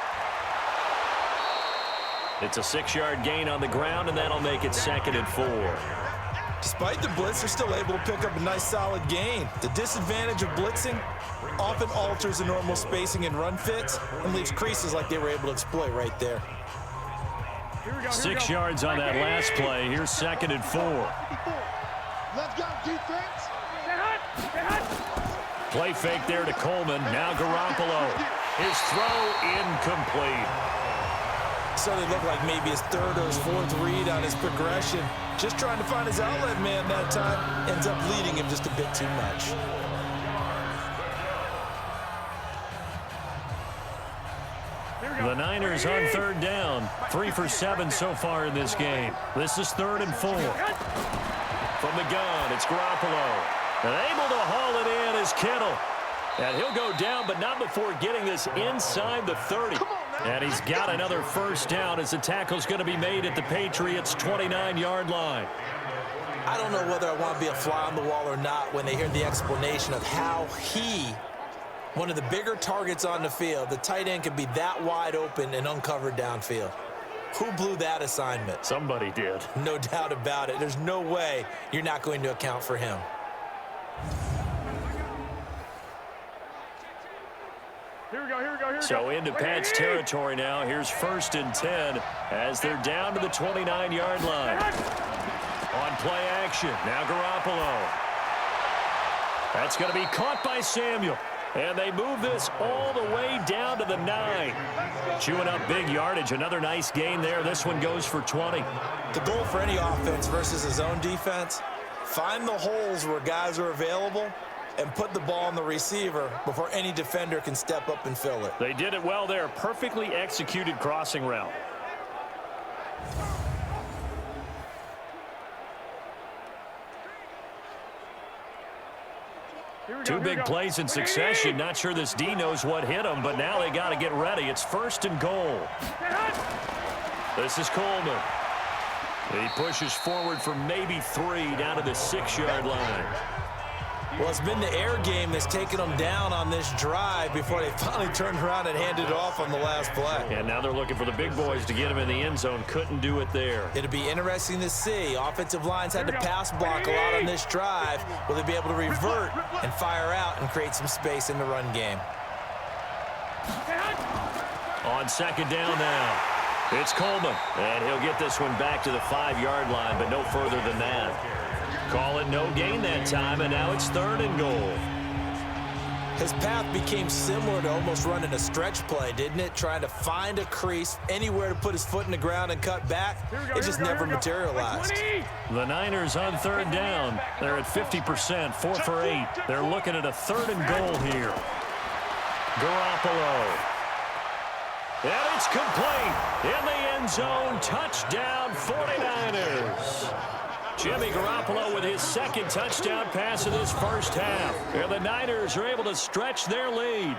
It's a 6-yard gain on the ground, and that'll make it 2nd and 4. Despite the blitz, they're still able to pick up a nice solid gain. The disadvantage of blitzing often alters the normal spacing and run fits and leaves creases like they were able to exploit right there. 6 yards on that last play. Here's 2nd and 4. Let's go, defense. Stay hot. Stay hot. Play fake there to Coleman. Now Garoppolo. His throw incomplete. So they look like maybe his third or his fourth read on his progression. Just trying to find his outlet man that time. Ends up leading him just a bit too much. The Niners on third down. 3 for 7 so far in this game. This is 3rd and 4. From the gun, it's Garoppolo. And able to haul it in is Kittle. And he'll go down, but not before getting this inside the 30. And he's got another first down as the tackle's going to be made at the Patriots' 29-yard line. I don't know whether I want to be a fly on the wall or not when they hear the explanation of how one of the bigger targets on the field, the tight end could be that wide open and uncovered downfield. Who blew that assignment? Somebody did. No doubt about it. There's no way you're not going to account for him. Here we go, here we go, here we go. So into Pats territory now. Here's 1st and 10 as they're down to the 29-yard line. On play action, now Garoppolo. That's going to be caught by Samuel. And they move this all the way down to the 9. Chewing up big yardage. Another nice gain there. This one goes for 20. The goal for any offense versus his own defense, find the holes where guys are available and put the ball on the receiver before any defender can step up and fill it. They did it well there. Perfectly executed crossing route. Two big plays in succession. Not sure this D knows what hit him, but now they got to get ready. It's 1st and goal. This is Coleman. He pushes forward for maybe 3 down to the 6-yard line. Well, it's been the air game that's taken them down on this drive before they finally turned around and handed it off on the last play. And now they're looking for the big boys to get him in the end zone. Couldn't do it there. It'll be interesting to see. Offensive lines had to pass block a lot on this drive. Will they be able to revert and fire out and create some space in the run game? On 2nd down now, it's Coleman. And he'll get this one back to the 5-yard line, but no further than that. Call it no gain that time, and now it's 3rd and goal. His path became similar to almost running a stretch play, didn't it? Trying to find a crease, anywhere to put his foot in the ground and cut back. It just never materialized. The Niners on 3rd down. They're at 50%, 4 for 8. They're looking at a 3rd and goal here. Garoppolo. And it's complete. In the end zone, touchdown 49ers. Jimmy Garoppolo with his 2nd touchdown pass of this first half. And the Niners are able to stretch their lead.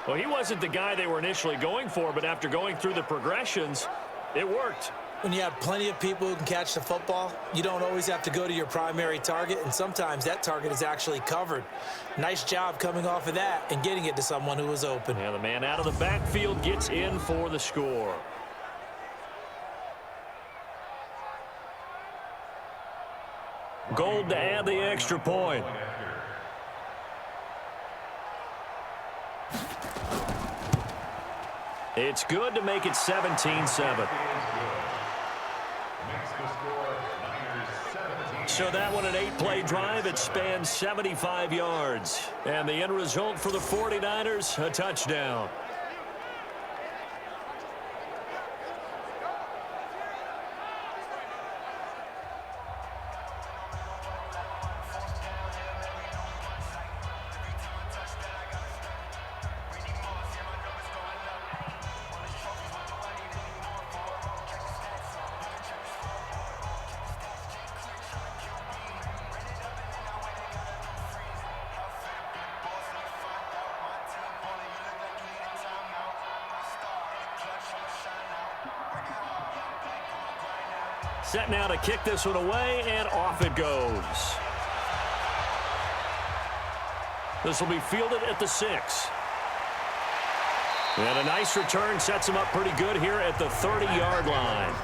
Well, he wasn't the guy they were initially going for, but after going through the progressions, it worked. When you have plenty of people who can catch the football, you don't always have to go to your primary target, and sometimes that target is actually covered. Nice job coming off of that and getting it to someone who was open. And the man out of the backfield gets in for the score. Gold to add the extra point. It's good to make it 17-7. So that one, an 8-play drive. It spans 75 yards. And the end result for the 49ers, a touchdown. Set now to kick this one away, and off it goes. This will be fielded at the 6. And a nice return sets him up pretty good here at the 30-yard line.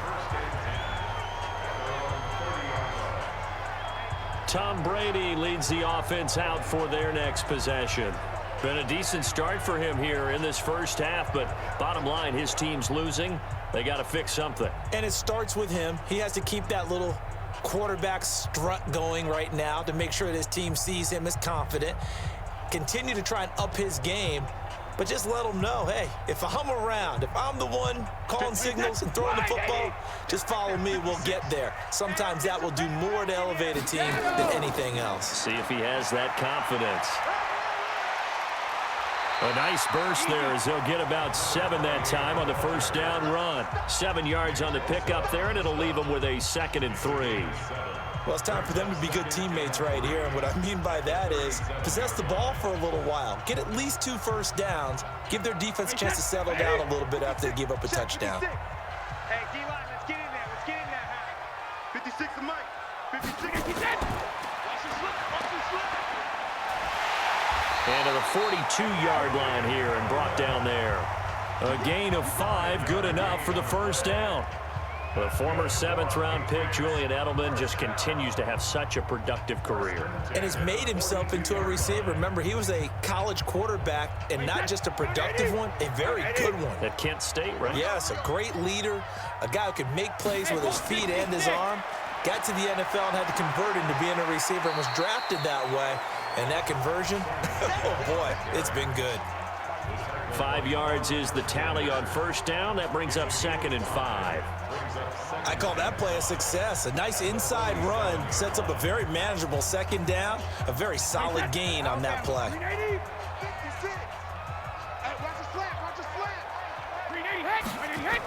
Tom Brady leads the offense out for their next possession. Been a decent start for him here in this first half, but bottom line, his team's losing. They got to fix something. And it starts with him. He has to keep that little quarterback strut going right now to make sure that his team sees him as confident. Continue to try and up his game, but just let him know, hey, if I'm around, if I'm the one calling signals and throwing the football, just follow me, we'll get there. Sometimes that will do more to elevate a team than anything else. See if he has that confidence. A nice burst there as they'll get about 7 that time on the first down run. 7 yards on the pickup there, and it'll leave them with a 2nd and 3. Well, it's time for them to be good teammates right here, and what I mean by that is possess the ball for a little while, get at least 2 first downs, give their defense a chance to settle down a little bit after they give up a touchdown. Hey, D-line, let's get in there. Let's get in there. 56 to Mike. 56. He's dead. Watch the slip. Watch the slip. And to the 42-yard line here and brought down there. A gain of 5, good enough for the first down. The former 7th-round pick, Julian Edelman, just continues to have such a productive career. And has made himself into a receiver. Remember, he was a college quarterback, and not just a productive one, a very good one. At Kent State, right? Yes, a great leader, a guy who could make plays with his feet and his arm. Got to the NFL and had to convert into being a receiver and was drafted that way. And that conversion, oh boy, it's been good. 5 yards is the tally on first down. That brings up 2nd and 5. I call that play a success. A nice inside run sets up a very manageable 2nd down. A very solid gain on that play. 380. 56. Hey, watch the slant. Watch the slant. 380 hit. 380 hit.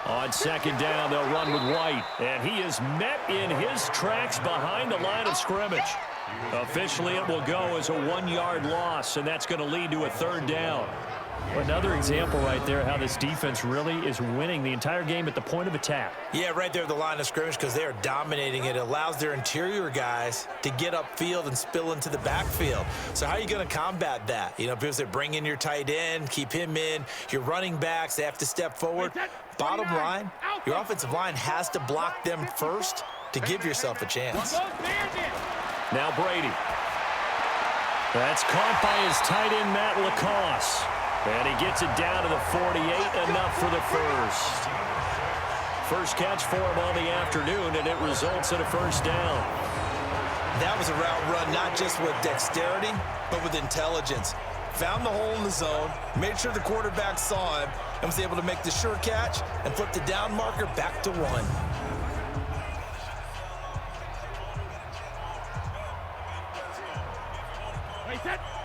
On 2nd down, they'll run with White. And he is met in his tracks behind the line of scrimmage. Officially, it will go as a 1-yard loss, and that's going to lead to a 3rd down. Another example right there how this defense really is winning the entire game at the point of attack. Yeah, right there at the line of scrimmage because they are dominating it. It allows their interior guys to get upfield and spill into the backfield. So how are you going to combat that? You know, because they bring in your tight end, keep him in. Your running backs, they have to step forward. Bottom line, your offensive line has to block them first to give yourself a chance. Now Brady. That's caught by his tight end, Matt Lacoste. And he gets it down to the 48, enough for the first. First catch for him on the afternoon, and it results in a first down. That was a route run not just with dexterity, but with intelligence. Found the hole in the zone, made sure the quarterback saw him, and was able to make the sure catch and flip the down marker back to 1.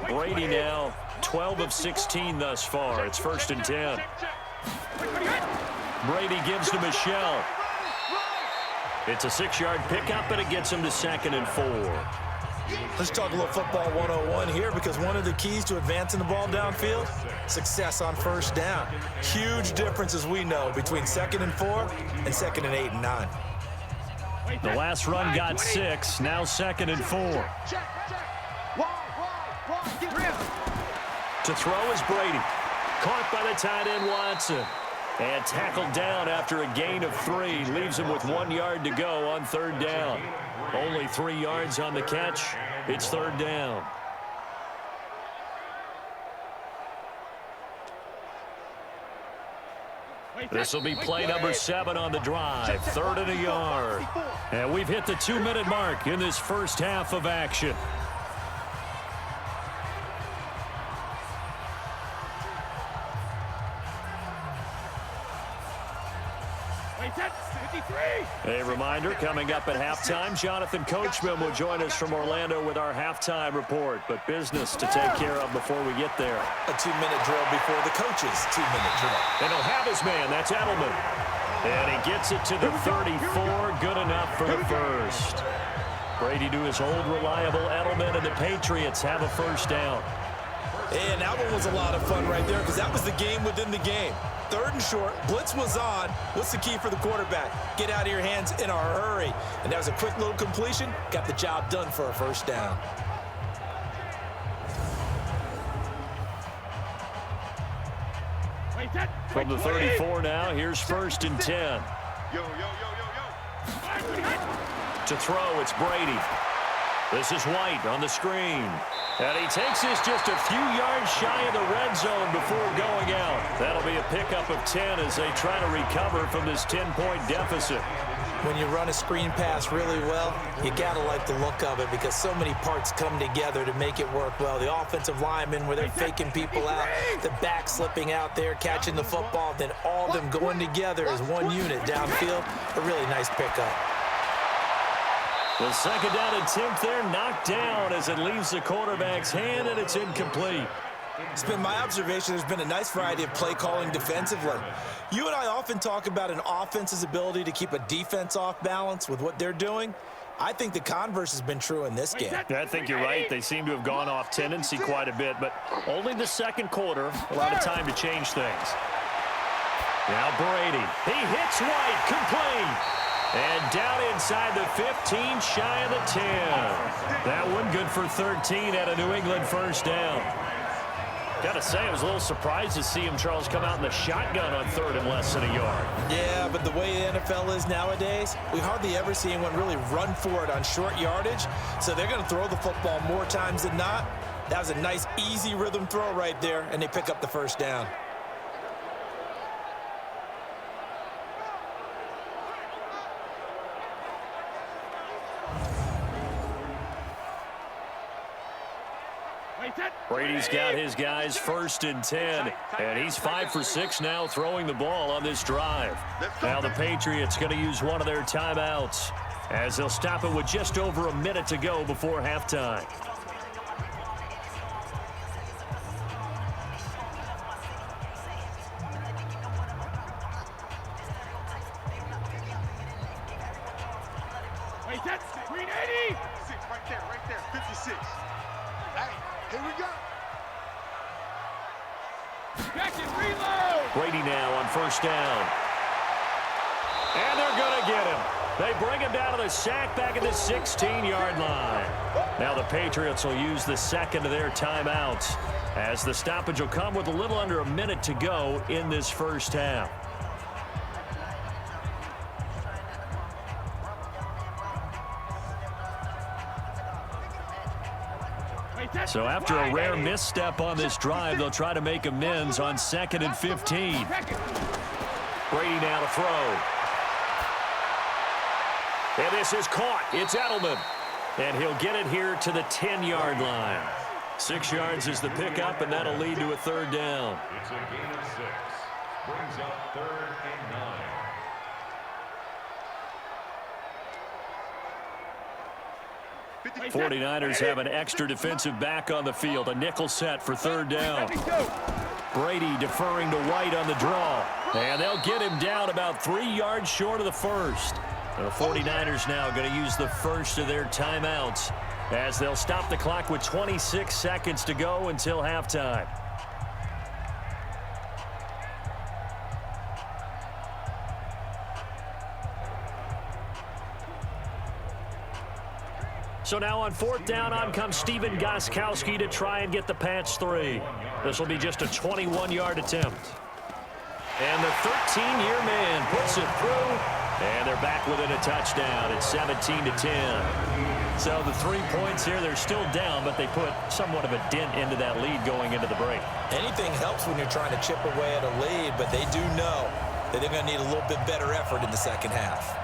Brady now 12 of 16 thus far. It's 1st and 10. Brady gives to Michelle. It's a 6-yard pickup, and it gets him to 2nd and 4. Let's talk a little football 101 here, because one of the keys to advancing the ball downfield, success on first down. Huge difference, as we know, between 2nd and 4 and 2nd and 8 and 9. The last run got 6, now 2nd and 4. To throw is Brady. Caught by the tight end, Watson. And tackled down after a gain of 3. Leaves him with 1 yard to go on 3rd down. Only 3 yards on the catch. It's 3rd down. This will be play number 7 on the drive. 3rd and a yard. And we've hit the 2-minute mark in this first half of action. A reminder, coming up at halftime, Jonathan Coachman will join us from Orlando with our halftime report. But business to take care of before we get there. A 2-minute drill before the coach's 2-minute drill. And he'll have his man. That's Edelman. And he gets it to the 34. Good enough for the first. Brady to his old reliable Edelman, and the Patriots have a first down. And that one was a lot of fun right there, because that was the game within the game. 3rd and short, blitz was on. What's the key for the quarterback? Get out of your hands in a hurry. And that was a quick little completion. Got the job done for a first down. From the 34 now, here's 1st and 10. Yo. To throw, it's Brady. This is White on the screen. And he takes this just a few yards shy of the red zone before going out. That'll be a pickup of 10 as they try to recover from this 10-point deficit. When you run a screen pass really well, you got to like the look of it because so many parts come together to make it work well. The offensive linemen where they're faking people out, the back slipping out there, catching the football, then all of them going together as one unit downfield. A really nice pickup. The second down attempt there knocked down as it leaves the quarterback's hand, and it's incomplete. It's been my observation there's been a nice variety of play calling defensively. You and I often talk about an offense's ability to keep a defense off balance with what they're doing. I think the converse has been true in this game. I think you're right. They seem to have gone off tendency quite a bit, but only the second quarter, a lot of time to change things. Now Brady. He hits White, complete. And down inside the 15, shy of the 10. That one good for 13 at a New England first down. Got to say, I was a little surprised to see him, Charles, come out in the shotgun on third and less than a yard. Yeah, but the way the NFL is nowadays, we hardly ever see anyone really run for it on short yardage. So they're going to throw the football more times than not. That was a nice, easy rhythm throw right there, and they pick up the first down. Brady's got his guys first and 10, and he's 5 for 6 now throwing the ball on this drive. Now the Patriots going to use one of their timeouts as they'll stop it with just over a minute to go before halftime. Wait, that's 380. Right there, 56. Hey, here we go. Back and reload. Brady now on first down. And they're going to get him. They bring him down to the sack back at the 16-yard line. Now the Patriots will use the second of their timeouts as the stoppage will come with a little under a minute to go in this first half. So after a rare misstep on this drive, they'll try to make amends on 2nd and 15. Brady now to throw. And this is caught. It's Edelman. And he'll get it here to the 10-yard line. 6 yards is the pickup, and that'll lead to a third down. It's a gain of 6. Brings up 3rd and 9. 49ers have an extra defensive back on the field. A nickel set for third down. Brady deferring to White on the draw. And they'll get him down about 3 yards short of the first. The 49ers now going to use the first of their timeouts as they'll stop the clock with 26 seconds to go until halftime. So now on 4th down, on comes Stephen Gostkowski to try and get the Pats 3. This will be just a 21-yard attempt. And the 13-year man puts it through, and they're back within a touchdown. It's 17-10. So the 3 points here, they're still down, but they put somewhat of a dent into that lead going into the break. Anything helps when you're trying to chip away at a lead, but they do know that they're going to need a little bit better effort in the second half.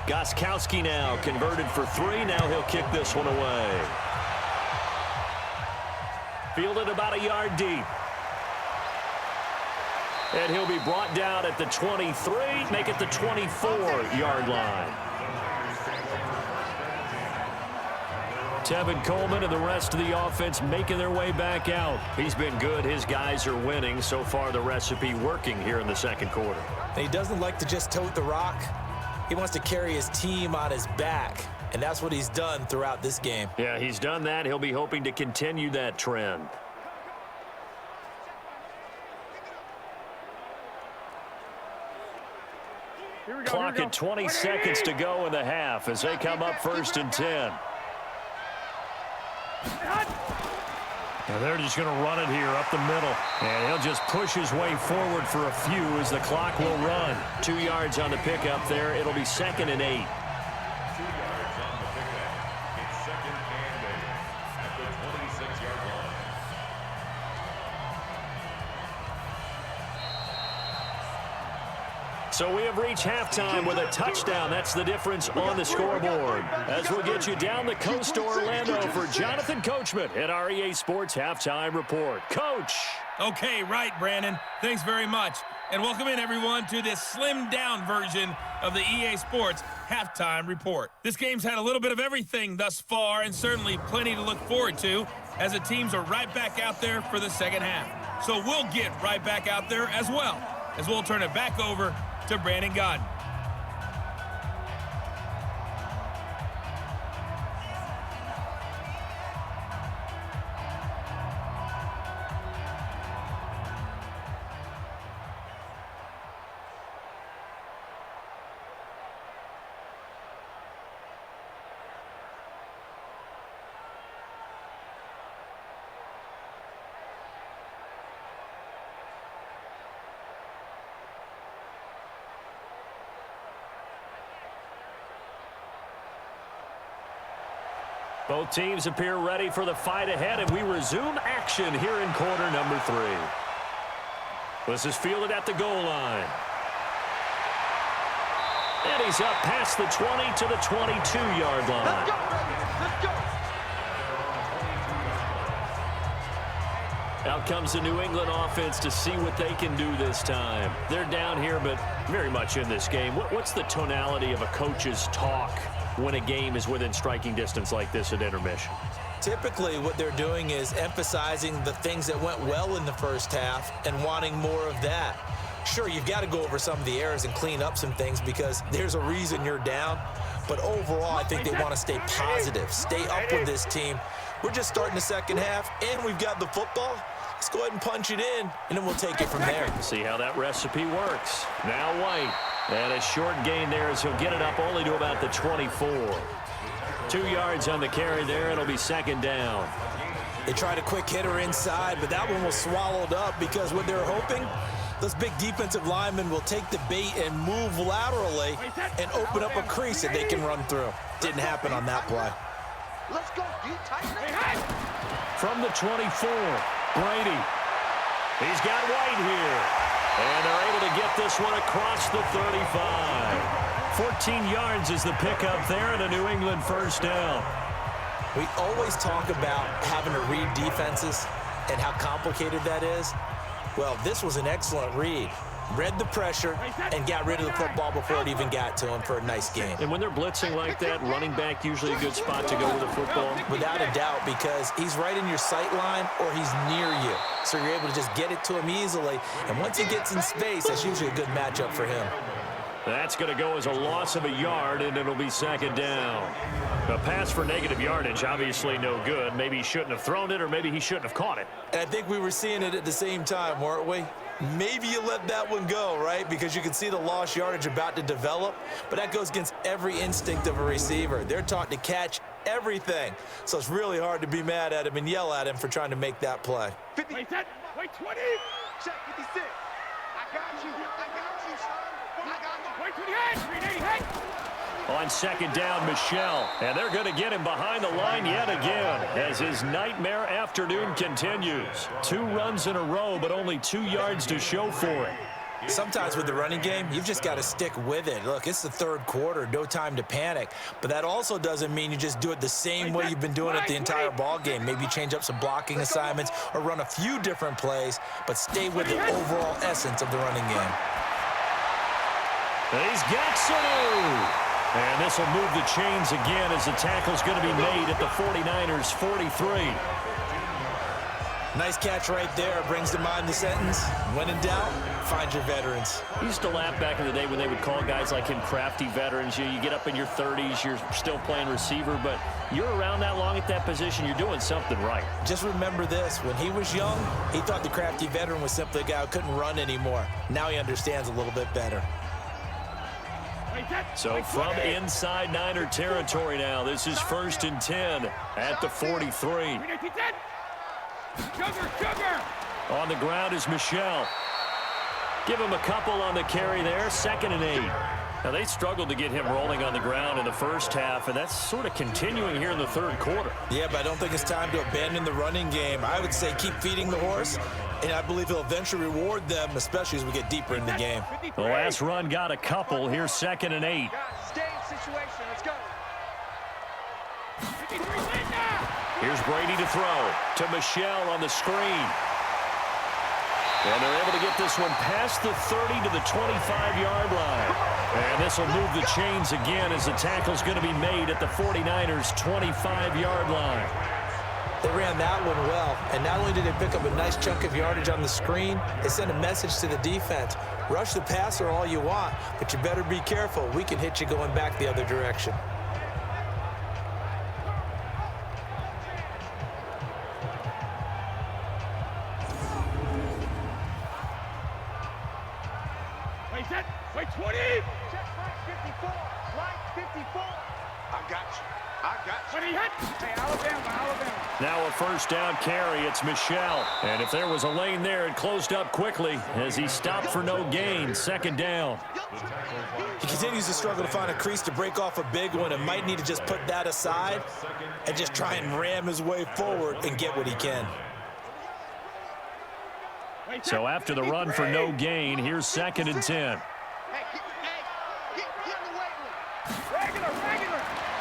Gostkowski now converted for 3. Now he'll kick this one away. Fielded about a yard deep. And he'll be brought down at the 23, make it the 24-yard line. Tevin Coleman and the rest of the offense making their way back out. He's been good. His guys are winning. So far, the recipe working here in the second quarter. And he doesn't like to just tote the rock. He wants to carry his team on his back, and that's what he's done throughout this game. Yeah, he's done that. He'll be hoping to continue that trend. Here we go. Clock at 20 seconds to go in the half as they come up 1st and 10. And they're just going to run it here up the middle. And he'll just push his way forward for a few as the clock will run. 2 yards on the pickup there. It'll be 2nd and 8. 2 yards on the pickup. It's 2nd and 8 at the 26-yard line. So we have reached halftime with a touchdown. That's the difference on the scoreboard. As we'll get you down the coast to Orlando for Jonathan Coachman at our EA Sports Halftime Report. Coach! Okay, right, Brandon. Thanks very much. And welcome in, everyone, to this slimmed-down version of the EA Sports Halftime Report. This game's had a little bit of everything thus far, and certainly plenty to look forward to, as the teams are right back out there for the second half. So we'll get right back out there as well, as we'll turn it back over to Brandon Godden. Both teams appear ready for the fight ahead, and we resume action here in quarter number 3. This is fielded at the goal line. And he's up past the 20 to the 22-yard line. Let's go, baby. Let's go. Out comes the New England offense to see what they can do this time. They're down here, but very much in this game. What's the tonality of a coach's talk when a game is within striking distance like this at intermission? Typically, what they're doing is emphasizing the things that went well in the first half and wanting more of that. Sure, you've got to go over some of the errors and clean up some things because there's a reason you're down. But overall, I think they want to stay positive, stay up with this team. We're just starting the second half, and we've got the football. Let's go ahead and punch it in, and then we'll take it from there. See how that recipe works. Now White. And a short gain there as he'll get it up only to about the 24. 2 yards on the carry there. It'll be 2nd down. They tried a quick hitter inside, but that one was swallowed up because what they're hoping, those big defensive linemen will take the bait and move laterally and open up a crease that they can run through. Didn't happen on that play. Let's go. From the 24, Brady. He's got White here. And they're able to get this one across the 35. 14 yards is the pickup there and a New England first down. We always talk about having to read defenses and how complicated that is. Well, this was an excellent read. Read the pressure and got rid of the football before it even got to him for a nice game. And when they're blitzing like that, running back usually a good spot to go with the football? Without a doubt, because he's right in your sight line or he's near you. So you're able to just get it to him easily. And once he gets in space, that's usually a good matchup for him. That's going to go as a loss of a yard, and it'll be 2nd down. A pass for negative yardage, obviously no good. Maybe he shouldn't have thrown it, or maybe he shouldn't have caught it. And I think we were seeing it at the same time, weren't we? Maybe you let that one go, right? Because you can see the lost yardage about to develop, but that goes against every instinct of a receiver. They're taught to catch everything. So it's really hard to be mad at him and yell at him for trying to make that play. 50. Wait, 20. Check 56. I got you. I got you, son. I got you. Wait, 28. On 2nd down, Michelle. And they're going to get him behind the line yet again as his nightmare afternoon continues. 2 runs in a row, but only 2 yards to show for it. Sometimes with the running game, you've just got to stick with it. Look, it's the 3rd quarter, no time to panic. But that also doesn't mean you just do it the same way you've been doing it the entire ball game. Maybe change up some blocking assignments or run a few different plays, but stay with the overall essence of the running game. He's got Sanu. And this will move the chains again as the tackle's going to be made at the 49ers' 43. Nice catch right there. Brings to mind the sentence, when in doubt, find your veterans. I used to laugh back in the day when they would call guys like him crafty veterans. You get up in your 30s, you're still playing receiver, but you're around that long at that position, you're doing something right. Just remember this. When he was young, he thought the crafty veteran was simply a guy who couldn't run anymore. Now he understands a little bit better. So from inside Niner territory now, this is 1st and 10 at the 43. On the ground is Michelle. Give him a couple on the carry there, 2nd and 8. Now, they struggled to get him rolling on the ground in the first half, and that's sort of continuing here in the third quarter. Yeah, but I don't think it's time to abandon the running game. I would say keep feeding the horse, and I believe he'll eventually reward them, especially as we get deeper in the game. The last run got a couple. Here's 2nd and 8. Stay in situation. Let's go. Here's Brady to throw to Michelle on the screen. And they're able to get this one past the 30 to the 25-yard line. And this will move the chains again as the tackle's going to be made at the 49ers' 25-yard line. They ran that one well, and not only did they pick up a nice chunk of yardage on the screen, they sent a message to the defense. Rush the passer all you want, but you better be careful. We can hit you going back the other direction. Wait, 20! Check right 54. Right 54. I got you. 20 hit! Hey, Alabama. Now a first down carry. It's Michelle. And if there was a lane there, it closed up quickly as he stopped for no gain. 2nd down. He continues to struggle to find a crease to break off a big one and might need to just put that aside and just try and ram his way forward and get what he can. So after the run for no gain, here's 2nd and 10. Get in the weight room. Regular.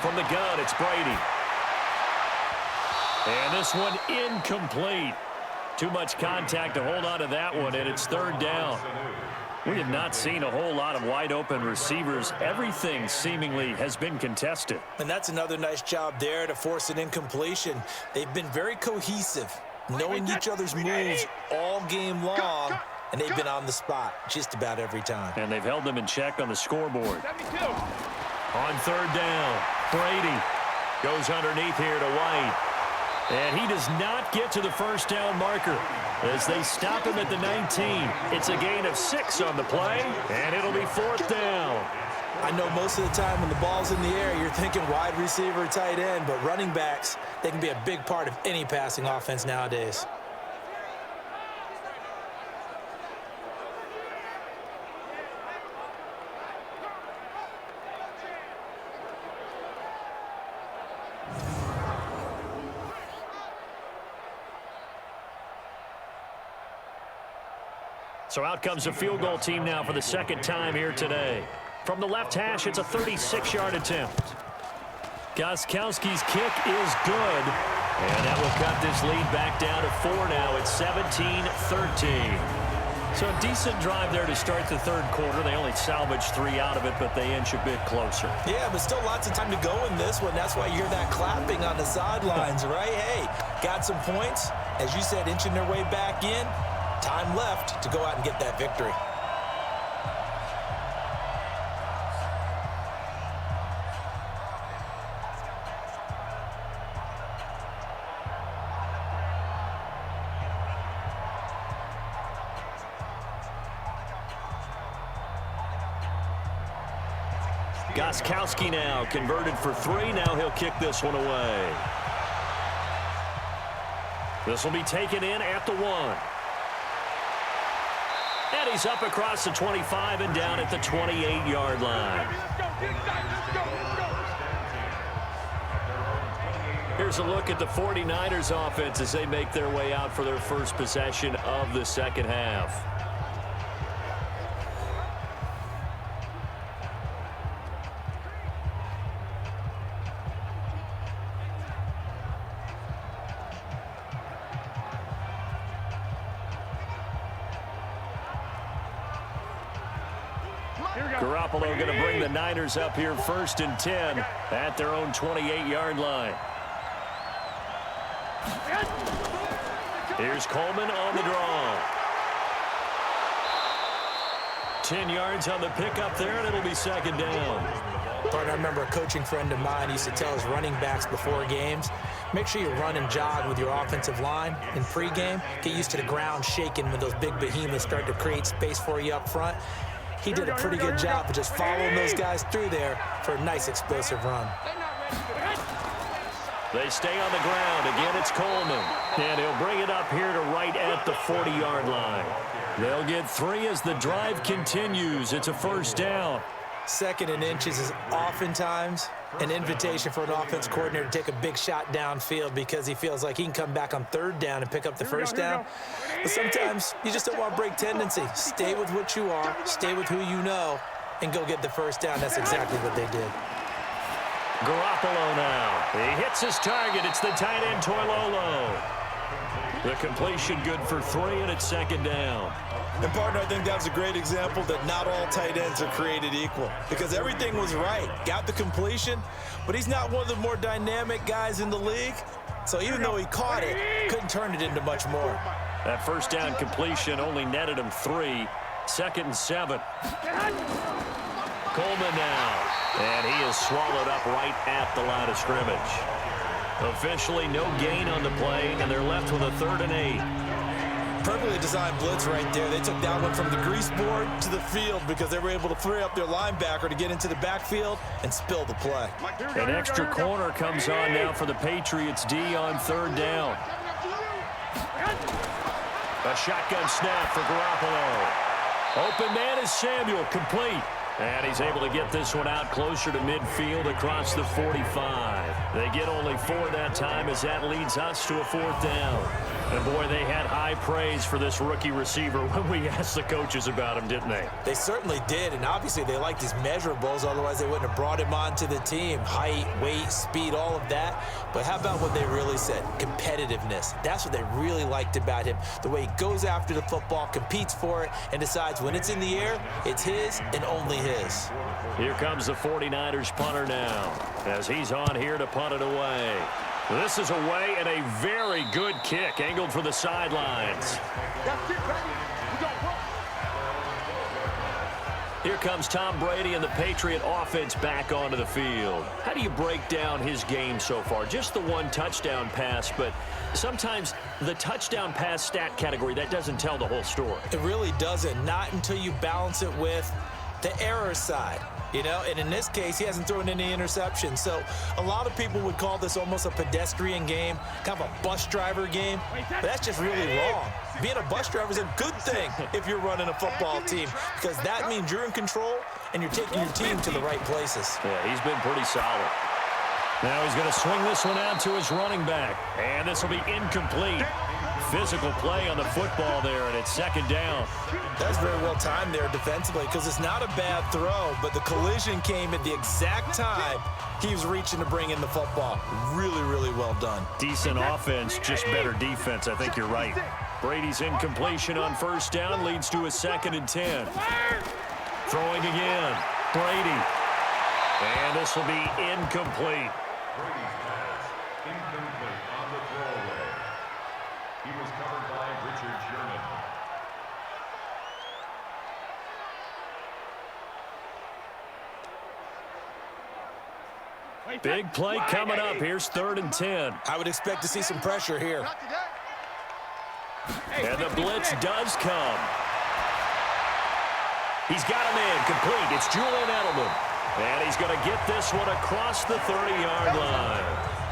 From the gun, it's Brady. And this one incomplete. Too much contact to hold on to that one, and it's 3rd down. We have not seen a whole lot of wide-open receivers. Everything seemingly has been contested. And that's another nice job there to force an incompletion. They've been very cohesive, knowing each other's moves all game long, and they've been on the spot just about every time. And they've held them in check on the scoreboard. 72. On 3rd down, Brady goes underneath here to White. And he does not get to the first down marker as they stop him at the 19. It's a gain of 6 on the play, and it'll be 4th down. I know most of the time when the ball's in the air, you're thinking wide receiver, tight end, but running backs, they can be a big part of any passing offense nowadays. So out comes a field goal team now for the 2nd time here today. From the left hash, it's a 36-yard attempt. Gostkowski's kick is good. And that will cut this lead back down to 4 now. It's 17-13. So a decent drive there to start the 3rd quarter. They only salvaged 3 out of it, but they inch a bit closer. Yeah, but still lots of time to go in this one. That's why you hear that clapping on the sidelines, right? Hey, got some points. As you said, inching their way back in. Time left to go out and get that victory. Gostkowski now converted for 3. Now he'll kick this one away. This will be taken in at the 1. And he's up across the 25 and down at the 28-yard line. Here's a look at the 49ers offense as they make their way out for their first possession of the 2nd half. Garoppolo going to bring the Niners up here 1st and 10 at their own 28-yard line. Here's Coleman on the draw. 10 yards on the pickup there, and it'll be 2nd down. Partner, I remember a coaching friend of mine used to tell his running backs before games, make sure you run and jog with your offensive line in pregame. Get used to the ground shaking when those big behemoths start to create space for you up front. He did a pretty good job of just following those guys through there for a nice explosive run. They stay on the ground. Again, it's Coleman. And he'll bring it up here to right at the 40-yard line. They'll get 3 as the drive continues. It's a first down. 2nd and inches is oftentimes an invitation for an offense coordinator to take a big shot downfield because he feels like he can come back on 3rd down and pick up the first down. But sometimes you just don't want to break tendency. Stay with what you are, stay with who you know, and go get the first down. That's exactly what they did. Garoppolo now. He hits his target. It's the tight end, Toilolo. The completion good for 3, and it's 2nd down. And, partner, I think that was a great example that not all tight ends are created equal because everything was right. Got the completion, but he's not one of the more dynamic guys in the league. So even though he caught it, couldn't turn it into much more. That first down completion only netted him 3. 2nd and 7. Coleman now. And he is swallowed up right at the line of scrimmage. Officially no gain on the play, and they're left with a 3rd and 8. Perfectly designed blitz right there. They took that one from the grease board to the field because they were able to free up their linebacker to get into the backfield and spill the play. An extra corner comes on now for the Patriots D on 3rd down. A shotgun snap for Garoppolo. Open man is Samuel, complete. And he's able to get this one out closer to midfield across the 45. They get only 4 that time as that leads us to a 4th down. And, boy, they had high praise for this rookie receiver when we asked the coaches about him, didn't they? They certainly did, and obviously they liked his measurables. Otherwise, they wouldn't have brought him onto the team. Height, weight, speed, all of that. But how about what they really said? Competitiveness. That's what they really liked about him. The way he goes after the football, competes for it, and decides when it's in the air, it's his and only his. Here comes the 49ers punter now as he's on here to punt it away. This is away and a very good kick angled for the sidelines. Here comes Tom Brady and the Patriot offense back onto the field. How do you break down his game so far? Just the 1 touchdown pass, but sometimes the touchdown pass stat category, that doesn't tell the whole story. It really doesn't, not until you balance it with the error side. You know, and in this case, he hasn't thrown any interceptions. So a lot of people would call this almost a pedestrian game, kind of a bus driver game. But that's just really wrong. Being a bus driver is a good thing if you're running a football team because that means you're in control and you're taking your team to the right places. Yeah, he's been pretty solid. Now he's going to swing this one out to his running back. And this will be incomplete. Physical play on the football there, and it's 2nd down. That's very well timed there defensively because it's not a bad throw, but the collision came at the exact time he was reaching to bring in the football. Really, really well done. Decent offense, just better defense. I think you're right. Brady's incompletion on 1st down leads to a 2nd and 10. Throwing again. Brady. And this will be incomplete. Brady's pass, incomplete on the throwaway. He was covered by Richard Sherman. Big play coming up. Here's 3rd and 10. I would expect to see some pressure here. And the blitz does come. He's got a man complete. It's Julian Edelman. And he's going to get this one across the 30-yard line.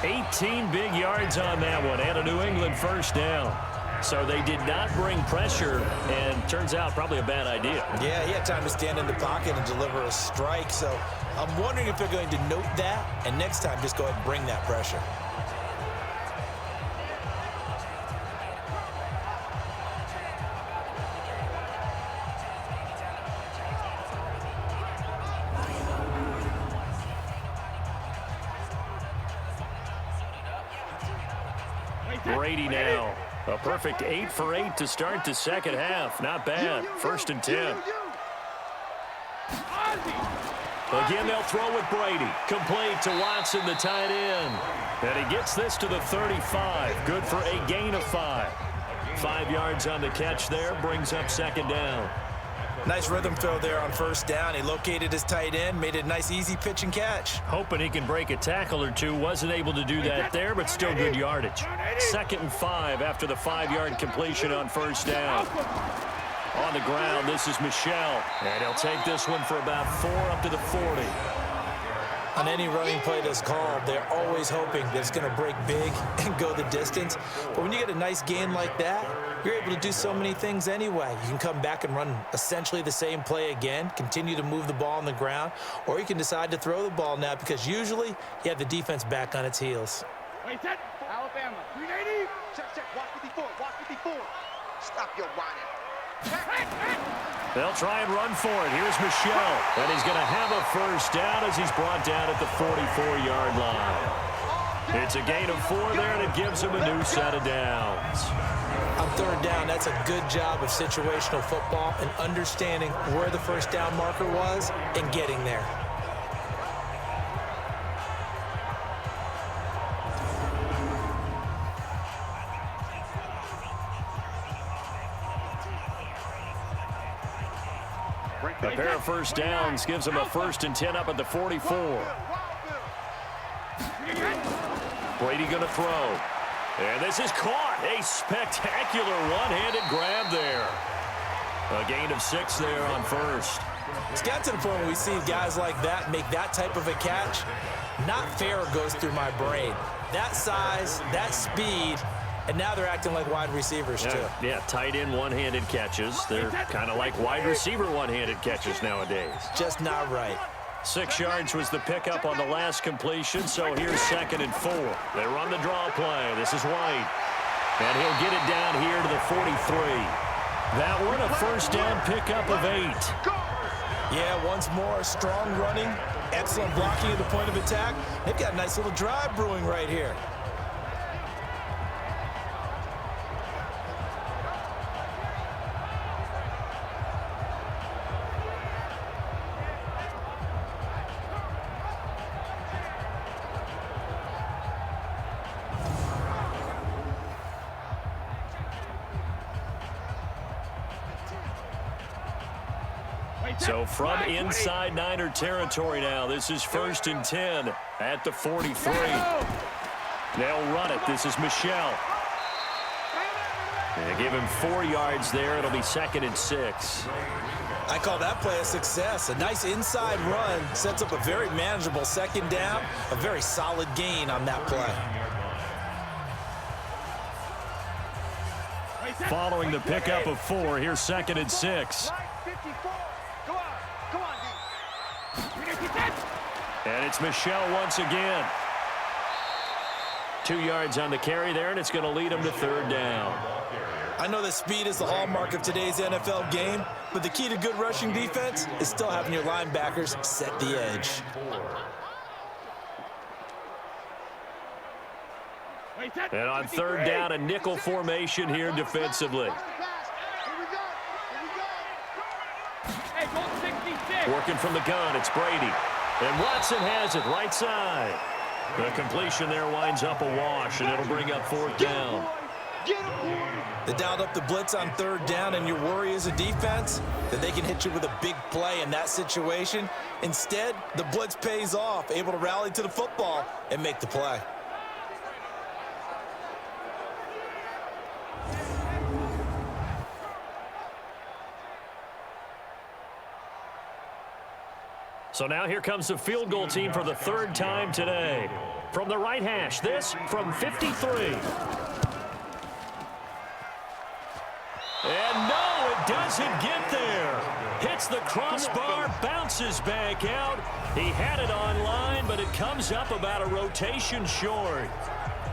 18 big yards on that one and a New England first down. So they did not bring pressure, and turns out probably a bad idea. Yeah, he had time to stand in the pocket and deliver a strike. So I'm wondering if they're going to note that, and next time just go ahead and bring that pressure. Brady now. A perfect 8 for 8 to start the second half. Not bad. 1st and 10. Again, they'll throw with Brady. Complete to Watson, the tight end. And he gets this to the 35. Good for a gain of 5. 5 yards on the catch there. Brings up 2nd down. Nice rhythm throw there on 1st down. He located his tight end, made it a nice easy pitch and catch. Hoping he can break a tackle or two. Wasn't able to do that there, but still good yardage. 2nd and 5 after the 5-yard completion on 1st down. On the ground, this is Michel. And he'll take this one for about 4 up to the 40. On any running play that's called, they're always hoping that it's going to break big and go the distance. But when you get a nice gain like that, you're able to do so many things anyway. You can come back and run essentially the same play again, continue to move the ball on the ground, or you can decide to throw the ball now because usually you have the defense back on its heels. Wait, set. Alabama. 380. Check. Watch 54. Watch 54. Stop your whining. They'll try and run for it. Here's Michel. And he's going to have a first down as he's brought down at the 44-yard line. It's a gain of 4 there, and it gives him a new set of downs. On third down, that's a good job of situational football and understanding where the first down marker was and getting there. A pair of first downs gives him a 1st and 10 up at the 44. Brady going to throw. And this is caught. A spectacular one-handed grab there. A gain of 6 there on first. It's got to the point where we see guys like that make that type of a catch. Not fair goes through my brain. That size, that speed, and now they're acting like wide receivers, too. Yeah, tight end one-handed catches. They're kind of like wide receiver one-handed catches nowadays. Just not right. 6 yards was the pickup on the last completion, so here's 2nd and 4. They run the draw play. This is White. And he'll get it down here to the 43. That one, a first down pickup of 8. Yeah, once more, strong running, excellent blocking at the point of attack. They've got a nice little drive brewing right here. So from inside Niner territory now, this is 1st and 10 at the 43. They'll run it. This is Michel. They give him 4 yards there. It'll be 2nd and 6. I call that play a success. A nice inside run sets up a very manageable 2nd down, a very solid gain on that play. Following the pickup of 4, here's 2nd and 6. And it's Michel once again. 2 yards on the carry there, and it's going to lead him to 3rd down. I know that speed is the hallmark of today's NFL game, but the key to good rushing defense is still having your linebackers set the edge. And on 3rd down, a nickel formation here defensively. Working from the gun, it's Brady. And Watson has it right side. The completion there winds up a wash, and it'll bring up 4th down. They dialed up the blitz on 3rd down, and your worry as a defense that they can hit you with a big play in that situation. Instead, the blitz pays off, able to rally to the football and make the play. So now here comes the field goal team for the 3rd time today. From the right hash, this from 53. And no, it doesn't get there. Hits the crossbar, bounces back out. He had it on line, but it comes up about a rotation short.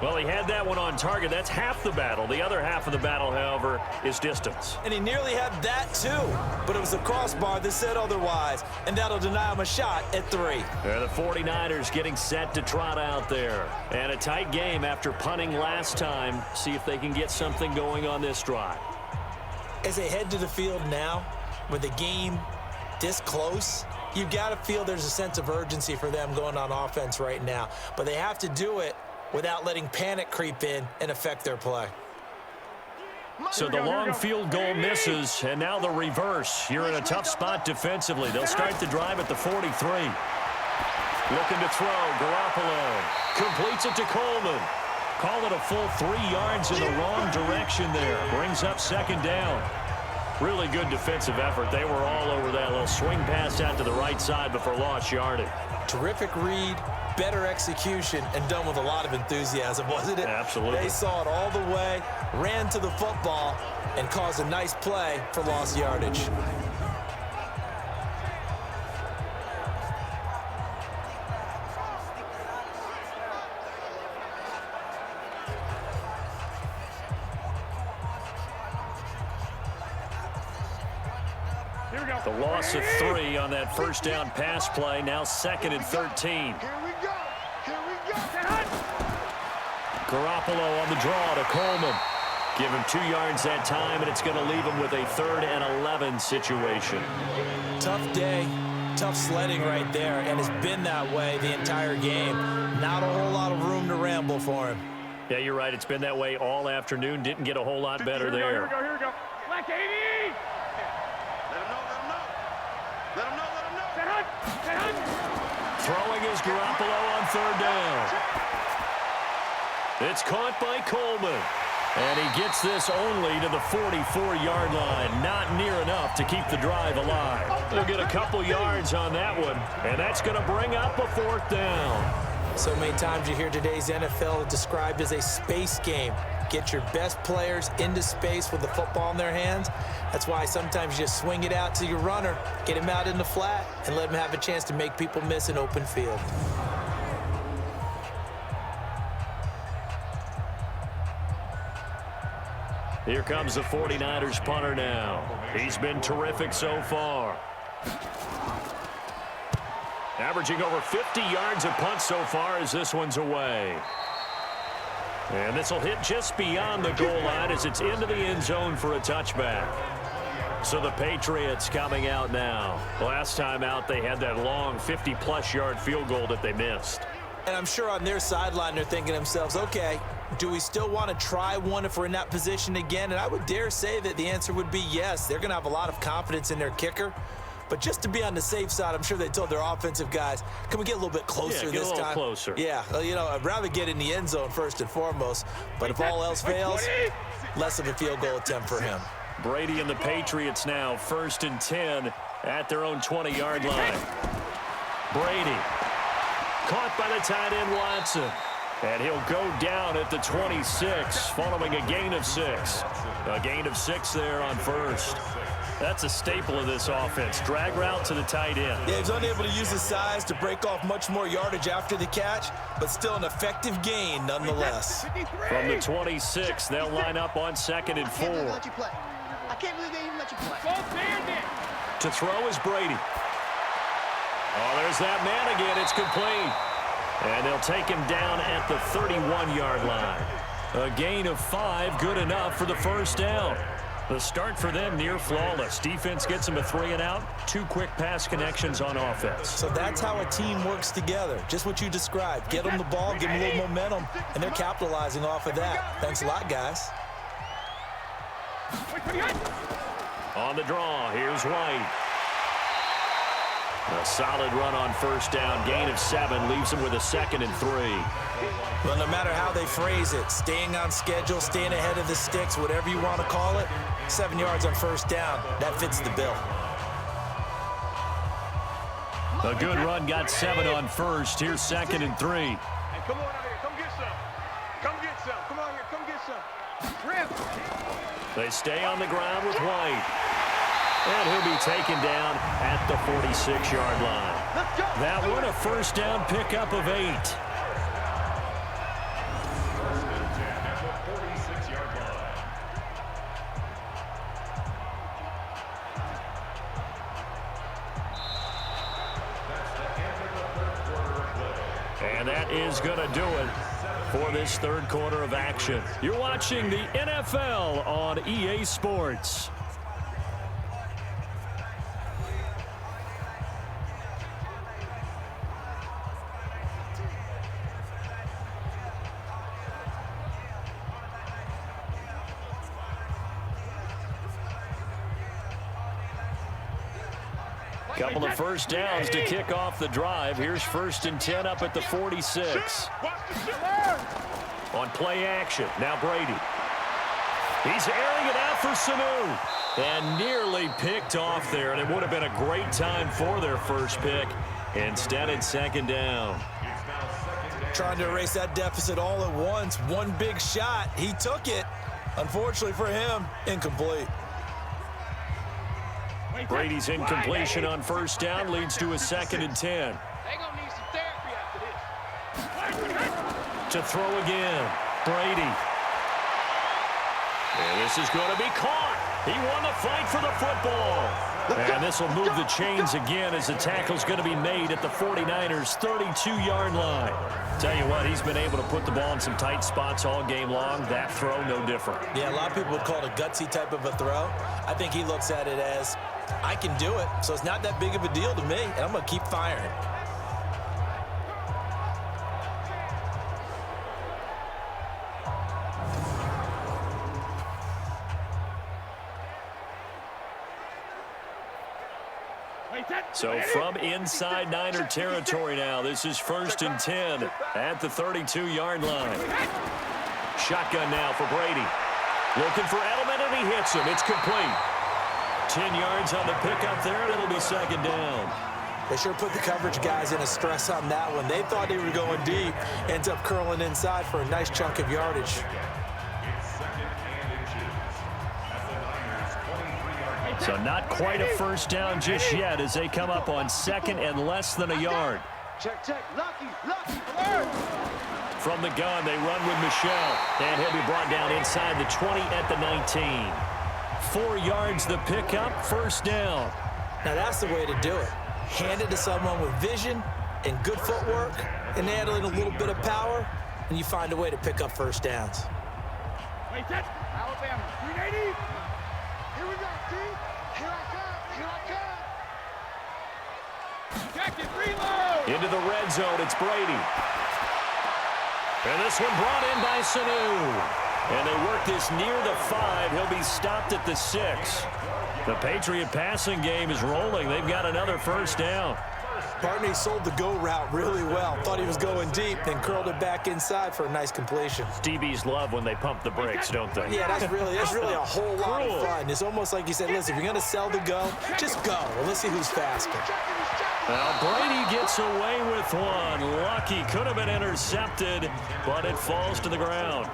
Well, he had that one on target. That's half the battle. The other half of the battle, however, is distance. And he nearly had that, too. But it was the crossbar that said otherwise, and that'll deny him a shot at 3. The 49ers getting set to trot out there. And a tight game after punting last time. See if they can get something going on this drive. As they head to the field now, with the game this close, you've got to feel there's a sense of urgency for them going on offense right now. But they have to do it without letting panic creep in and affect their play. So the long field goal misses, and now the reverse. You're in a tough spot defensively. They'll start the drive at the 43. Looking to throw, Garoppolo. Completes it to Coleman. Call it a full 3 yards in the wrong direction there. Brings up 2nd down. Really good defensive effort. They were all over that little swing pass out to the right side before lost yardage. Terrific read, better execution, and done with a lot of enthusiasm, wasn't it? Absolutely. They saw it all the way, ran to the football, and caused a nice play for lost yardage. The loss of 3 on that first down pass play. Now 2nd and 13. Here we go. Here we go. Garoppolo on the draw to Coleman. Give him 2 yards that time, and it's going to leave him with a 3rd and 11 situation. Tough day, tough sledding right there, and it's been that way the entire game. Not a whole lot of room to ramble for him. Yeah, you're right. It's been that way all afternoon. Didn't get a whole lot better there. Here we go, here we go. Black 80! Let him know. Set hunt! Throwing is Garoppolo on 3rd down. It's caught by Coleman. And he gets this only to the 44-yard line. Not near enough to keep the drive alive. They'll get a couple yards on that one, and that's going to bring up a 4th down. So many times you hear today's NFL described as a space game. Get your best players into space with the football in their hands. That's why sometimes you just swing it out to your runner, get him out in the flat, and let him have a chance to make people miss an open field. Here comes the 49ers punter now. He's been terrific so far. Averaging over 50 yards a punt so far as this one's away. And this will hit just beyond the goal line as it's into the end zone for a touchback. So the Patriots coming out now. Last time out, they had that long 50-plus yard field goal that they missed. And I'm sure on their sideline they're thinking to themselves, okay, do we still want to try one if we're in that position again? And I would dare say that the answer would be yes. They're going to have a lot of confidence in their kicker. But just to be on the safe side, I'm sure they told their offensive guys, can we get a little bit closer this time? Yeah, get a little closer. Yeah, you know, I'd rather get in the end zone first and foremost. But if all else fails, less of a field goal attempt for him. Brady and the Patriots now 1st and 10 at their own 20-yard line. Brady caught by the tight end Watson. And he'll go down at the 26 following a gain of 6. A gain of 6 there on 1st. That's a staple of this offense. Drag route to the tight end. Yeah, he's unable to use his size to break off much more yardage after the catch, but still an effective gain nonetheless. From the 26, they'll line up on 2nd and 4. I can't believe they even let you play. To throw is Brady. Oh, there's that man again. It's complete. And they'll take him down at the 31-yard line. A gain of 5, good enough for the 1st down. The start for them near flawless. Defense gets them a 3-and-out. 2 quick pass connections on offense. So that's how a team works together. Just what you described. Get them the ball, give them a little momentum, and they're capitalizing off of that. Thanks a lot, guys. On the draw, here's White. A solid run on 1st down. Gain of 7 leaves him with a 2nd and 3. Well, no matter how they phrase it, staying on schedule, staying ahead of the sticks, whatever you want to call it, 7 yards on 1st down, that fits the bill. A good run, got 7 on 1st. Here's 2nd and 3. Hey, come on out here. Come get some. Come get some. Come on here. Come get some. Rip. They stay on the ground with White. And he'll be taken down at the 46-yard line. Let's go. That one a 1st down pickup of 8. And that is going to do it for this 3rd quarter of action. You're watching the NFL on EA Sports. Couple of 1st downs to kick off the drive. Here's 1st and 10 up at the 46. On play action, now Brady. He's airing it out for Sanu. And nearly picked off there, and it would have been a great time for their first pick. Instead, it's second down. Trying to erase that deficit all at once. One big shot. He took it. Unfortunately for him, incomplete. Brady's incompletion on first down leads to a 2nd and 10. They gonna need some therapy after this. To throw again, Brady. And this is going to be caught. He won the fight for the football. And this will move the chains again as the tackle's going to be made at the 49ers' 32-yard line. Tell you what, he's been able to put the ball in some tight spots all game long. That throw, no different. Yeah, a lot of people would call it a gutsy type of a throw. I think he looks at it as, I can do it, so it's not that big of a deal to me, and I'm going to keep firing. So from inside Niner territory now, this is 1st and 10 at the 32-yard line. Shotgun now for Brady. Looking for Edelman, and he hits him. It's complete. 10 yards on the pickup there, and it'll be 2nd down. They sure put the coverage guys in a stress on that one. They thought they were going deep. Ends up curling inside for a nice chunk of yardage. So not quite a first down just yet as they come up on 2nd and less than a yard. Check, check. Lucky, alert. From the gun, they run with Michelle. And he'll be brought down inside the 20 at the 19. 4 yards the pickup, 1st down. Now that's the way to do it. Hand it to someone with vision and good footwork and add in a little bit of power, and you find a way to pick up 1st downs. Wait, that. Alabama, 380. Here we go, D. Here I come. Jacket, reload. Into the red zone, it's Brady. And this one brought in by Sanu. And they work this near the 5. He'll be stopped at the 6. The Patriot passing game is rolling. They've got another 1st down. Barney sold the go route really well. Thought he was going deep, then curled it back inside for a nice completion. DBs love when they pump the brakes, don't they? Yeah, that's really a whole lot of fun. It's almost like you said, listen, if you're going to sell the go, just go. Well, let's see who's faster. Now Brady gets away with one. Lucky, could have been intercepted, but it falls to the ground.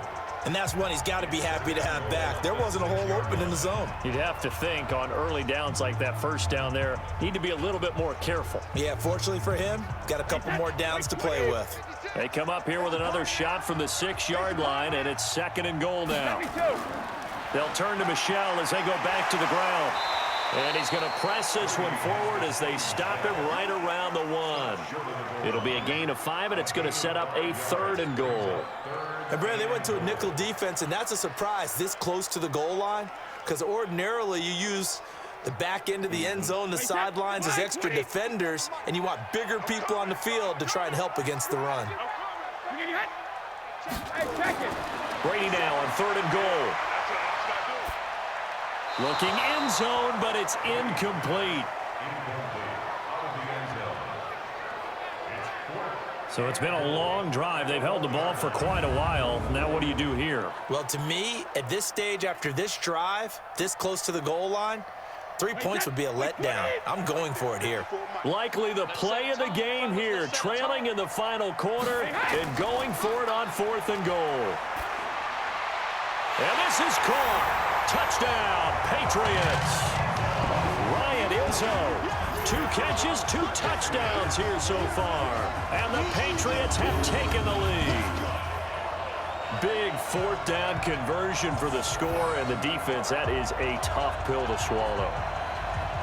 And that's one he's got to be happy to have back. There wasn't a hole open in the zone. You'd have to think on early downs like that 1st down there, need to be a little bit more careful. Yeah, fortunately for him, got a couple more downs to play with. They come up here with another shot from the 6-yard line, and it's 2nd and goal now. They'll turn to Michelle as they go back to the ground. And he's going to press this one forward as they stop him right around the 1. It'll be a gain of 5, and it's going to set up a 3rd and goal. And Brad, they went to a nickel defense, and that's a surprise this close to the goal line, because ordinarily you use the back end of the end zone, the sidelines as extra defenders, and you want bigger people on the field to try and help against the run. Brady now on 3rd and goal. Looking end zone, but it's incomplete. So it's been a long drive. They've held the ball for quite a while. Now what do you do here? Well, to me, at this stage, after this drive, this close to the goal line, 3 points would be a letdown. I'm going for it here. Likely the play of the game here, trailing in the final quarter and going for it on 4th and goal. And this is caught. Touchdown, Patriots. Ryan Izzo. 2 catches, 2 touchdowns here so far. And the Patriots have taken the lead. Big 4th down conversion for the score, and the defense, that is a tough pill to swallow.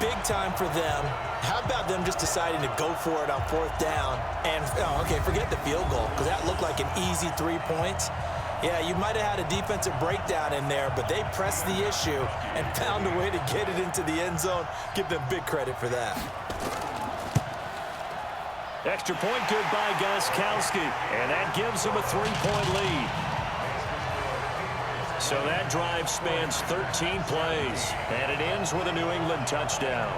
Big time for them. How about them just deciding to go for it on 4th down? And, okay, forget the field goal, because that looked like an easy 3 points. Yeah, you might have had a defensive breakdown in there, but they pressed the issue and found a way to get it into the end zone. Give them big credit for that. Extra point good by Gostkowski, and that gives them a 3-point lead. So that drive spans 13 plays, and it ends with a New England touchdown.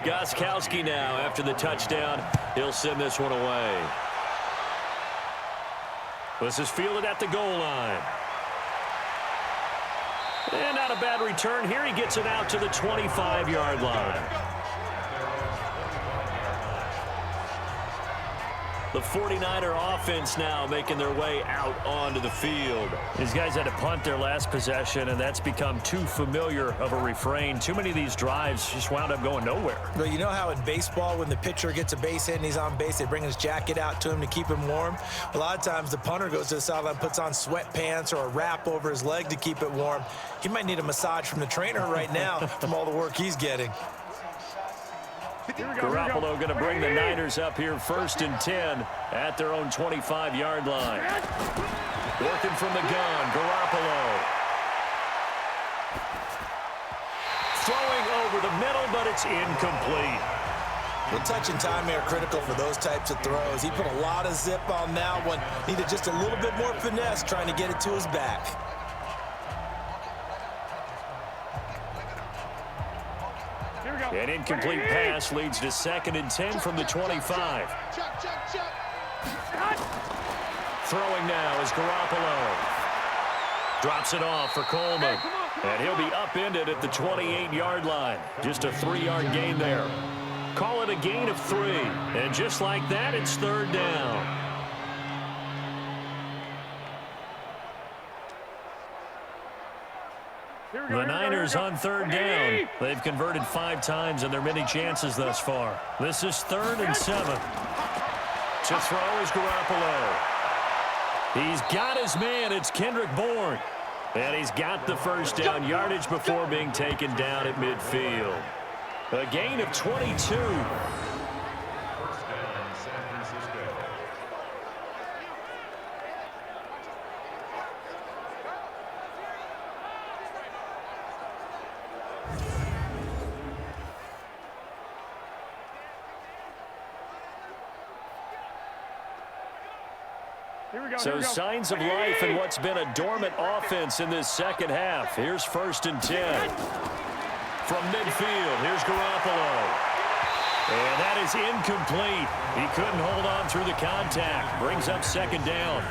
Gostkowski now after the touchdown. He'll send this one away. This is fielded at the goal line. And not a bad return here. He gets it out to the 25-yard line. The 49er offense now making their way out onto the field. These guys had to punt their last possession, and that's become too familiar of a refrain. Too many of these drives just wound up going nowhere. Well, you know how in baseball, when the pitcher gets a base hit and he's on base, they bring his jacket out to him to keep him warm? A lot of times the punter goes to the sideline, puts on sweatpants or a wrap over his leg to keep it warm. He might need a massage from the trainer right now from all the work he's getting. Garoppolo going to bring the Niners up here 1st and 10 at their own 25-yard line. Working from the gun, Garoppolo. Throwing over the middle, but it's incomplete. The touch and time are critical for those types of throws. He put a lot of zip on that one. Needed just a little bit more finesse trying to get it to his back. An incomplete pass leads to 2nd and 10 from the 25. Throwing now is Garoppolo. Drops it off for Coleman. And he'll be upended at the 28-yard line. Just a 3-yard gain there. Call it a gain of 3. And just like that, it's 3rd down. The Niners on 3rd down. They've converted 5 times in their many chances thus far. This is 3rd and 7. To throw is Garoppolo. He's got his man. It's Kendrick Bourne. And he's got the first down yardage before being taken down at midfield. A gain of 22. So signs of life in what's been a dormant offense in this second half. Here's 1st and 10. From midfield, here's Garoppolo. And that is incomplete. He couldn't hold on through the contact. Brings up 2nd down.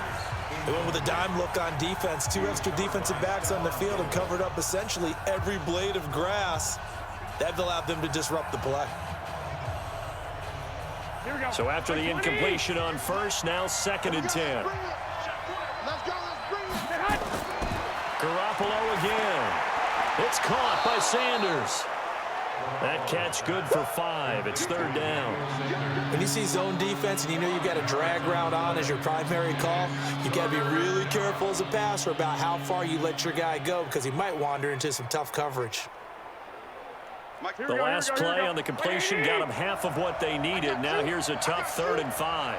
They went with a dime look on defense. 2 extra defensive backs on the field and covered up essentially every blade of grass. That allowed them to disrupt the play. So after the incompletion on 1st, now 2nd and 10. Garoppolo again. It's caught by Sanders. That catch good for 5. It's 3rd down. When you see zone defense and you know you've got a drag route on as your primary call, you got to be really careful as a passer about how far you let your guy go because he might wander into some tough coverage. The last play on the completion got them half of what they needed. Now here's a tough 3rd and 5.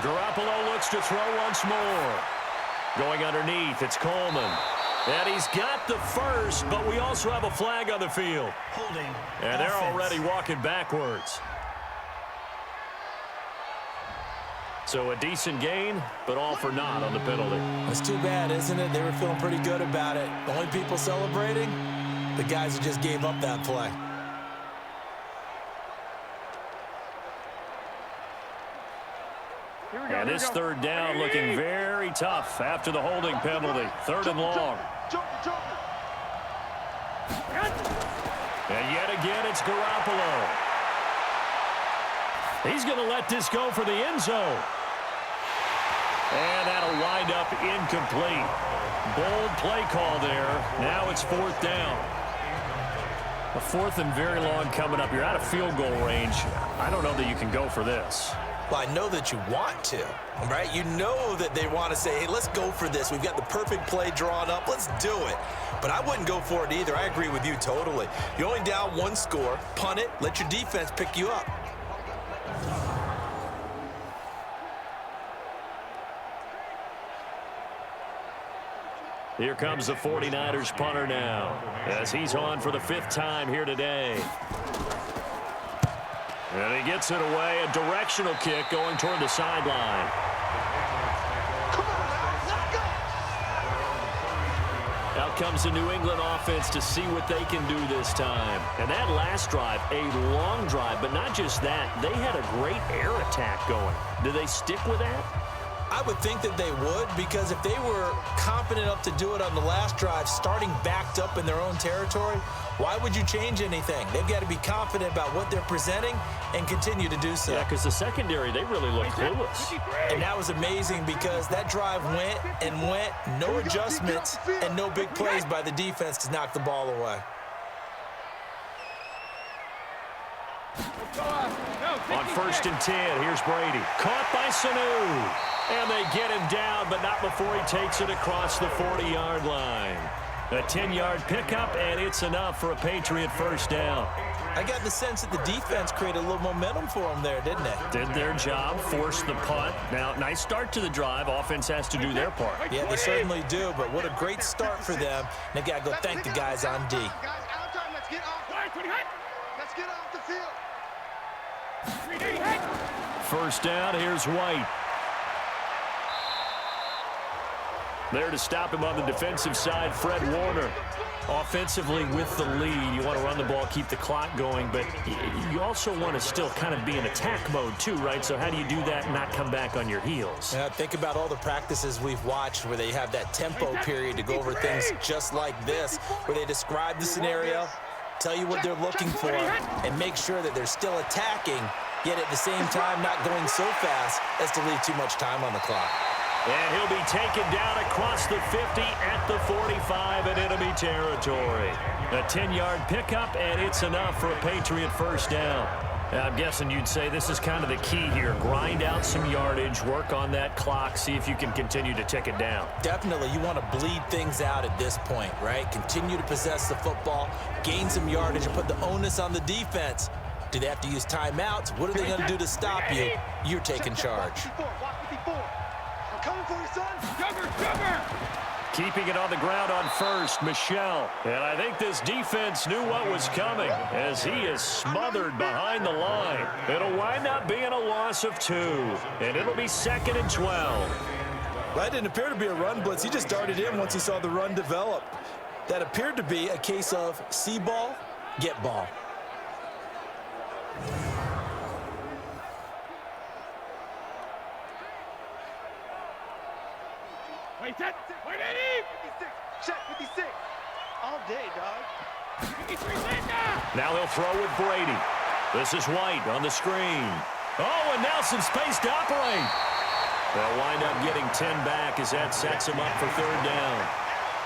Garoppolo looks to throw once more. Going underneath, it's Coleman. And he's got the first, but we also have a flag on the field. Holding. And they're already walking backwards. So a decent gain, but all for naught on the penalty. It's too bad, isn't it? They were feeling pretty good about it. The only people celebrating, the guys who just gave up that play. And this 3rd down looking very tough after the holding penalty. 3rd and long. And yet again, it's Garoppolo. He's going to let this go for the end zone. And that'll wind up incomplete. Bold play call there. Now it's 4th down. A 4th and very long coming up. You're out of field goal range. I don't know that you can go for this. Well, I know that you want to, right? You know that they want to say, hey, let's go for this. We've got the perfect play drawn up. Let's do it. But I wouldn't go for it either. I agree with you totally. You're only down 1 score. Punt it. Let your defense pick you up. Here comes the 49ers punter now as he's on for the 5th time here today. And he gets it away, a directional kick going toward the sideline. Out comes the New England offense to see what they can do this time. And that last drive, a long drive, but not just that. They had a great air attack going. Do they stick with that? I would think that they would, because if they were confident enough to do it on the last drive, starting backed up in their own territory, why would you change anything? They've got to be confident about what they're presenting and continue to do so. Yeah, because the secondary, they really look clueless. And that was amazing because that drive went and went, no adjustments and no big plays by the defense to knock the ball away. On 1st and 10, here's Brady. Caught by Sanu. And they get him down, but not before he takes it across the 40-yard line. A 10-yard pickup, and it's enough for a Patriot first down. I got the sense that the defense created a little momentum for them there, didn't they? Did their job, forced the punt. Now, nice start to the drive. Offense has to do their part. Yeah, they certainly do, but what a great start for them. They've got to go thank the guys on D. Guys, out of time. Let's get off. Let's get off the field. First down, here's White. There to stop him on the defensive side, Fred Warner. Offensively with the lead, you want to run the ball, keep the clock going, but you also want to still kind of be in attack mode too, right? So how do you do that and not come back on your heels? Yeah, think about all the practices we've watched where they have that tempo period to go over things just like this, where they describe the scenario, tell you what they're looking for, and make sure that they're still attacking, yet at the same time not going so fast as to leave too much time on the clock. And he'll be taken down across the 50 at the 45 in enemy territory. A 10-yard pickup, and it's enough for a Patriot first down. Now, I'm guessing you'd say this is kind of the key here. Grind out some yardage, work on that clock, see if you can continue to tick it down. Definitely, you want to bleed things out at this point, right? Continue to possess the football, gain some yardage, and put the onus on the defense. Do they have to use timeouts? What are they going to do to stop you? You're taking charge. Coming for you, son. Keeping it on the ground on first, Michel. And I think this defense knew what was coming as he is smothered behind the line. It'll wind up being a loss of 2, and it'll be 2nd and 12. That didn't appear to be a run blitz. He just darted in once he saw the run develop. That appeared to be a case of see ball, get ball. Wait, Eddie! 56. Check 56. All day, dog. 53 now. Now they'll throw with Brady. This is White on the screen. Oh, and now some space to operate. They'll wind up getting 10 back as that sets him up for 3rd down.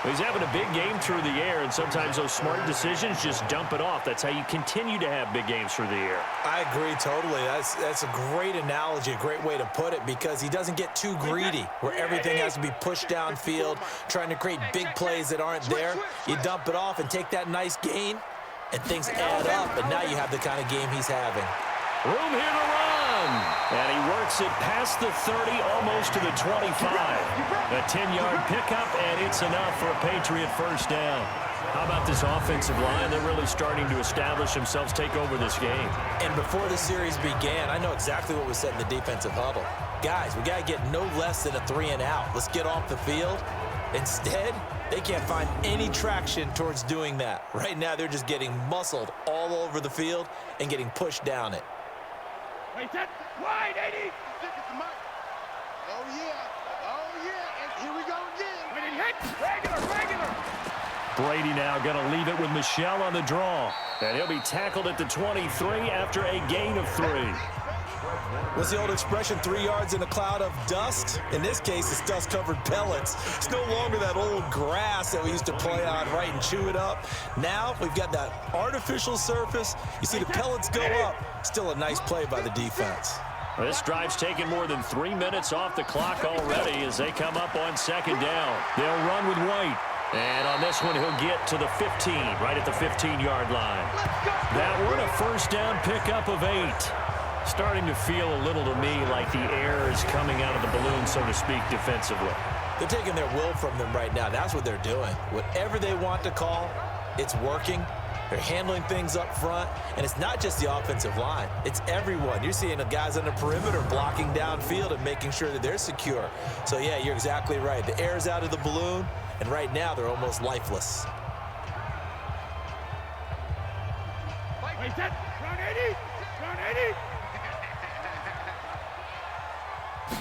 He's having a big game through the air, and sometimes those smart decisions just dump it off. That's how you continue to have big games through the air. I agree totally. That's a great analogy, a great way to put it, because he doesn't get too greedy where everything has to be pushed downfield, trying to create big plays that aren't there. You dump it off and take that nice gain, and things add up, and now you have the kind of game he's having. Room here to run. And he works it past the 30, almost to the 25. A 10-yard pickup, and it's enough for a Patriot first down. How about this offensive line? They're really starting to establish themselves, take over this game. And before the series began, I know exactly what was said in the defensive huddle. Guys, we got to get no less than a 3 and out. Let's get off the field. Instead, they can't find any traction towards doing that. Right now, they're just getting muscled all over the field and getting pushed down it. Wait, that wide, Eddie! Oh, yeah. Oh, yeah. And here we go again. When it hit, regular. Brady now going to leave it with Michel on the draw. And he'll be tackled at the 23 after a gain of 3. What's the old expression, 3 yards in a cloud of dust? In this case, it's dust-covered pellets. It's no longer that old grass that we used to play on, right, and chew it up. Now we've got that artificial surface. You see the pellets go up. Still a nice play by the defense. This drive's taken more than 3 minutes off the clock already as they come up on 2nd down. They'll run with White. And on this one, he'll get to the 15, right at the 15-yard line. That one, a first down pickup of 8. Starting to feel a little to me like the air is coming out of the balloon, so to speak, defensively. They're taking their will from them right now. That's what they're doing. Whatever they want to call, it's working. They're handling things up front, and it's not just the offensive line. It's everyone. You're seeing the guys on the perimeter blocking downfield and making sure that they're secure. So, yeah, you're exactly right. The air's out of the balloon, and right now they're almost lifeless. Wait, set. Round 80. Round 80.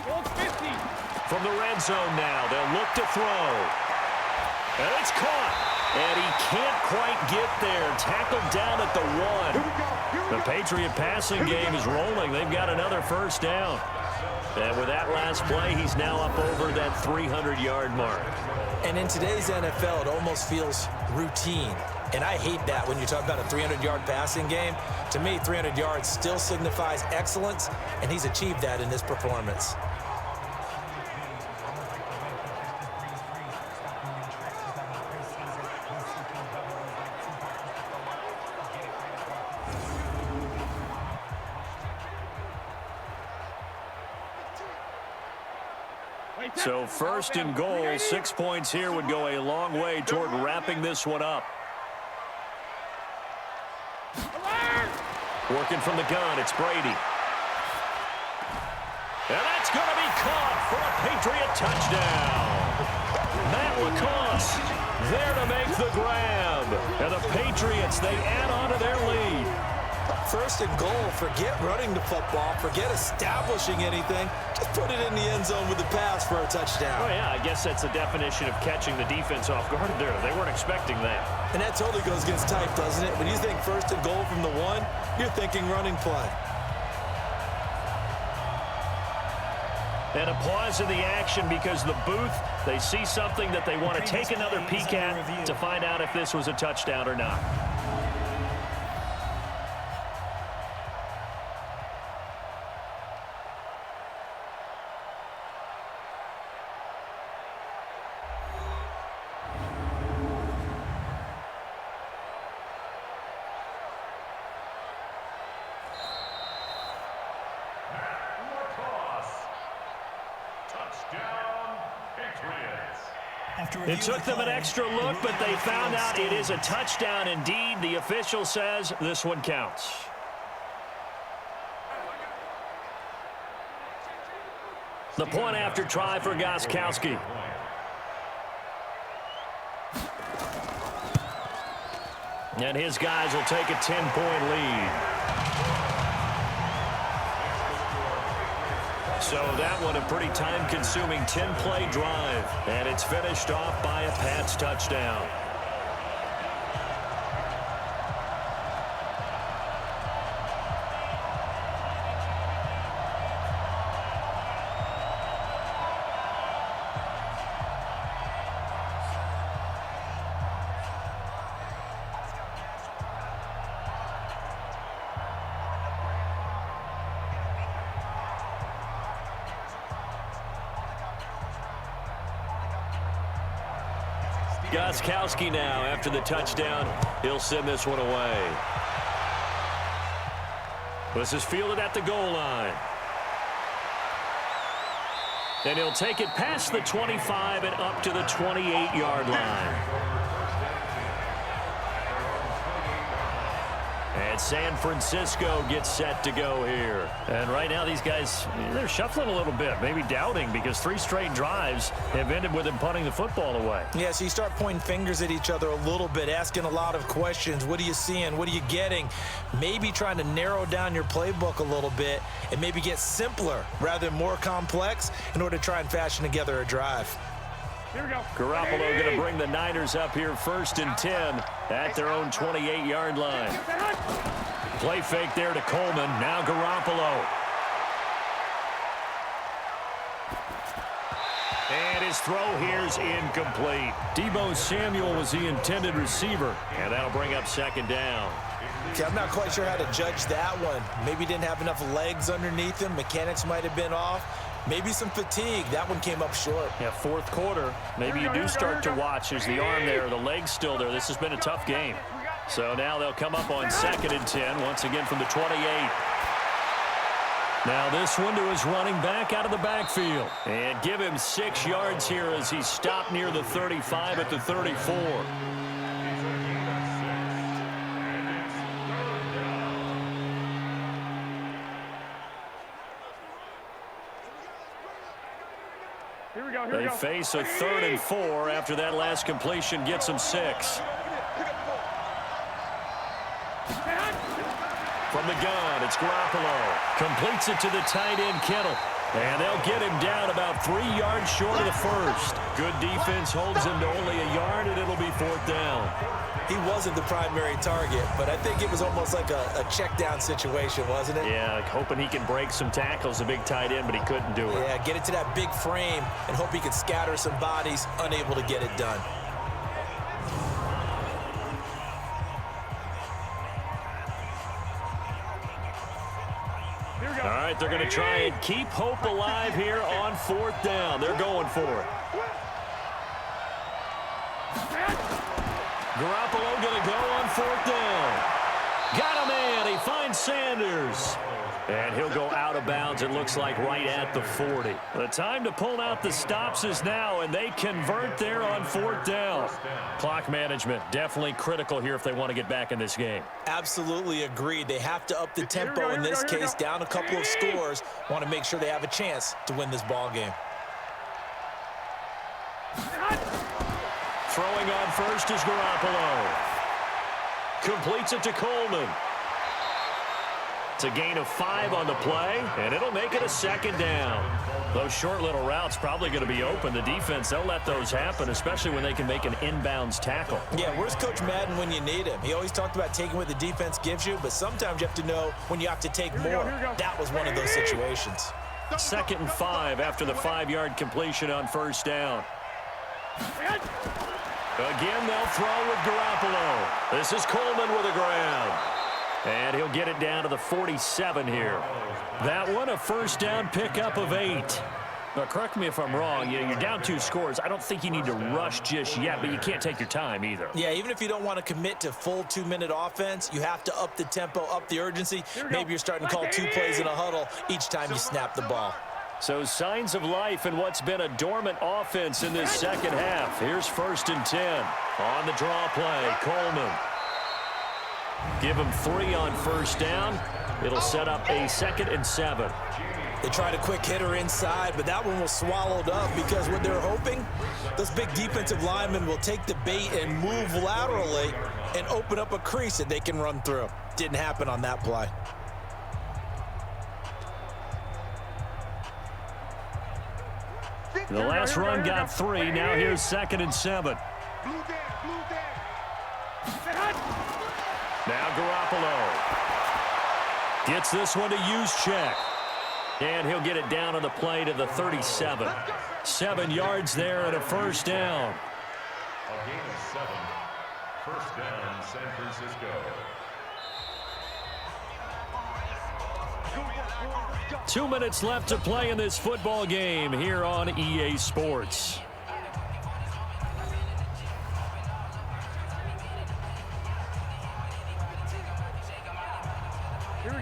Goal 50. From the red zone now, they'll look to throw. And it's caught. And he can't quite get there. Tackled down at the 1. The Patriot passing game is rolling. They've got another first down. And with that last play, he's now up over that 300-yard mark. And in today's NFL, it almost feels routine. And I hate that when you talk about a 300-yard passing game. To me, 300 yards still signifies excellence, and he's achieved that in this performance. So first and goal, 6 points here would go a long way toward wrapping this one up. Working from the gun, it's Brady. And that's going to be caught for a Patriot touchdown. Matt LaCosse there to make the grab. And the Patriots, they add on to their lead. First and goal, forget running the football, forget establishing anything. Just put it in the end zone with the pass for a touchdown. Oh, yeah, I guess that's the definition of catching the defense off guard there. They weren't expecting that. And that totally goes against type, doesn't it? When you think first and goal from the 1, you're thinking running play. And a pause in the action because the booth, they see something that they want to take another peek at to find out if this was a touchdown or not. It took them an extra look, but they found out it is a touchdown indeed. The official says this one counts. The point after try for Gostkowski. And his guys will take a 10-point lead. So that one a pretty time-consuming 10-play drive. And it's finished off by a Pats touchdown. Gostkowski now after the touchdown. He'll send this one away. This is fielded at the goal line. And he'll take it past the 25 and up to the 28-yard line. And San Francisco gets set to go here. And right now these guys, they're shuffling a little bit, maybe doubting, because 3 straight drives have ended with them punting the football away. Yeah, so you start pointing fingers at each other a little bit, asking a lot of questions. What are you seeing? What are you getting? Maybe trying to narrow down your playbook a little bit and maybe get simpler rather than more complex in order to try and fashion together a drive. Here we go. Garoppolo going to bring the Niners up here 1st and 10 at their own 28-yard line. Play fake there to Coleman. Now Garoppolo. And his throw here's incomplete. Deebo Samuel was the intended receiver. And that'll bring up 2nd down. Okay, I'm not quite sure how to judge that one. Maybe didn't have enough legs underneath him. Mechanics might have been off. Maybe some fatigue. That one came up short. Yeah, 4th quarter. Maybe you do start to watch as the arm there, the leg's still there. This has been a tough game. So now they'll come up on 2nd and 10, once again from the 28. Now this one to his running back out of the backfield. And give him 6 yards here as he stopped near the 35 at the 34. Here we go. They face a 3rd and 4 after that last completion gets them 6. From the gun, it's Garoppolo. Completes it to the tight end, Kittle. And they'll get him down about 3 yards short of the first. Good defense holds him to only a yard, and it'll be 4th down. He wasn't the primary target, but I think it was almost like a check down situation, wasn't it? Yeah, like hoping he can break some tackles, a big tight end, but he couldn't do it. Yeah, get it to that big frame and hope he can scatter some bodies, unable to get it done. All right, they're going to try and keep hope alive here on 4th down. They're going for it. Garoppolo going to go on 4th down. Got him in. He finds Sanders. And he'll go out of bounds, it looks like, right at the 40. The time to pull out the stops is now, and they convert there on 4th down. Clock management, definitely critical here if they want to get back in this game. Absolutely agreed. They have to up the tempo in this case, down a couple of scores. Want to make sure they have a chance to win this ball game. Throwing on first is Garoppolo. Completes it to Coleman. It's a gain of 5 on the play, and it'll make it a 2nd down. Those short little routes probably going to be open. The defense, they'll let those happen, especially when they can make an inbounds tackle. Yeah, where's Coach Madden when you need him? He always talked about taking what the defense gives you, but sometimes you have to know when you have to take more. That was one of those situations. 2nd and 5 after the 5-yard completion on 1st down. Again, they'll throw with Garoppolo. This is Coleman with a grab. And he'll get it down to the 47 here. That one, a 1st down pickup of 8. Now, correct me if I'm wrong. You're down 2 scores. I don't think you need to rush just yet, but you can't take your time either. Yeah, even if you don't want to commit to full 2-minute offense, you have to up the tempo, up the urgency. Maybe you're starting to call 2 plays in a huddle each time you snap the ball. So signs of life in what's been a dormant offense in this 2nd half. Here's 1st and 10. On the draw play, Coleman. Give him 3 on 1st down. It'll set up a 2nd and 7. They tried a quick hitter inside, but that one was swallowed up because what they're hoping, those big defensive linemen will take the bait and move laterally and open up a crease that they can run through. Didn't happen on that play. The last run got 3. Now here's 2nd and 7. Now Garoppolo gets this one to Juszczyk. And he'll get it down on the play to the 37. 7 yards there and a 1st down. A gain of 7. 1st down, San Francisco. 2 minutes left to play in this football game here on EA Sports.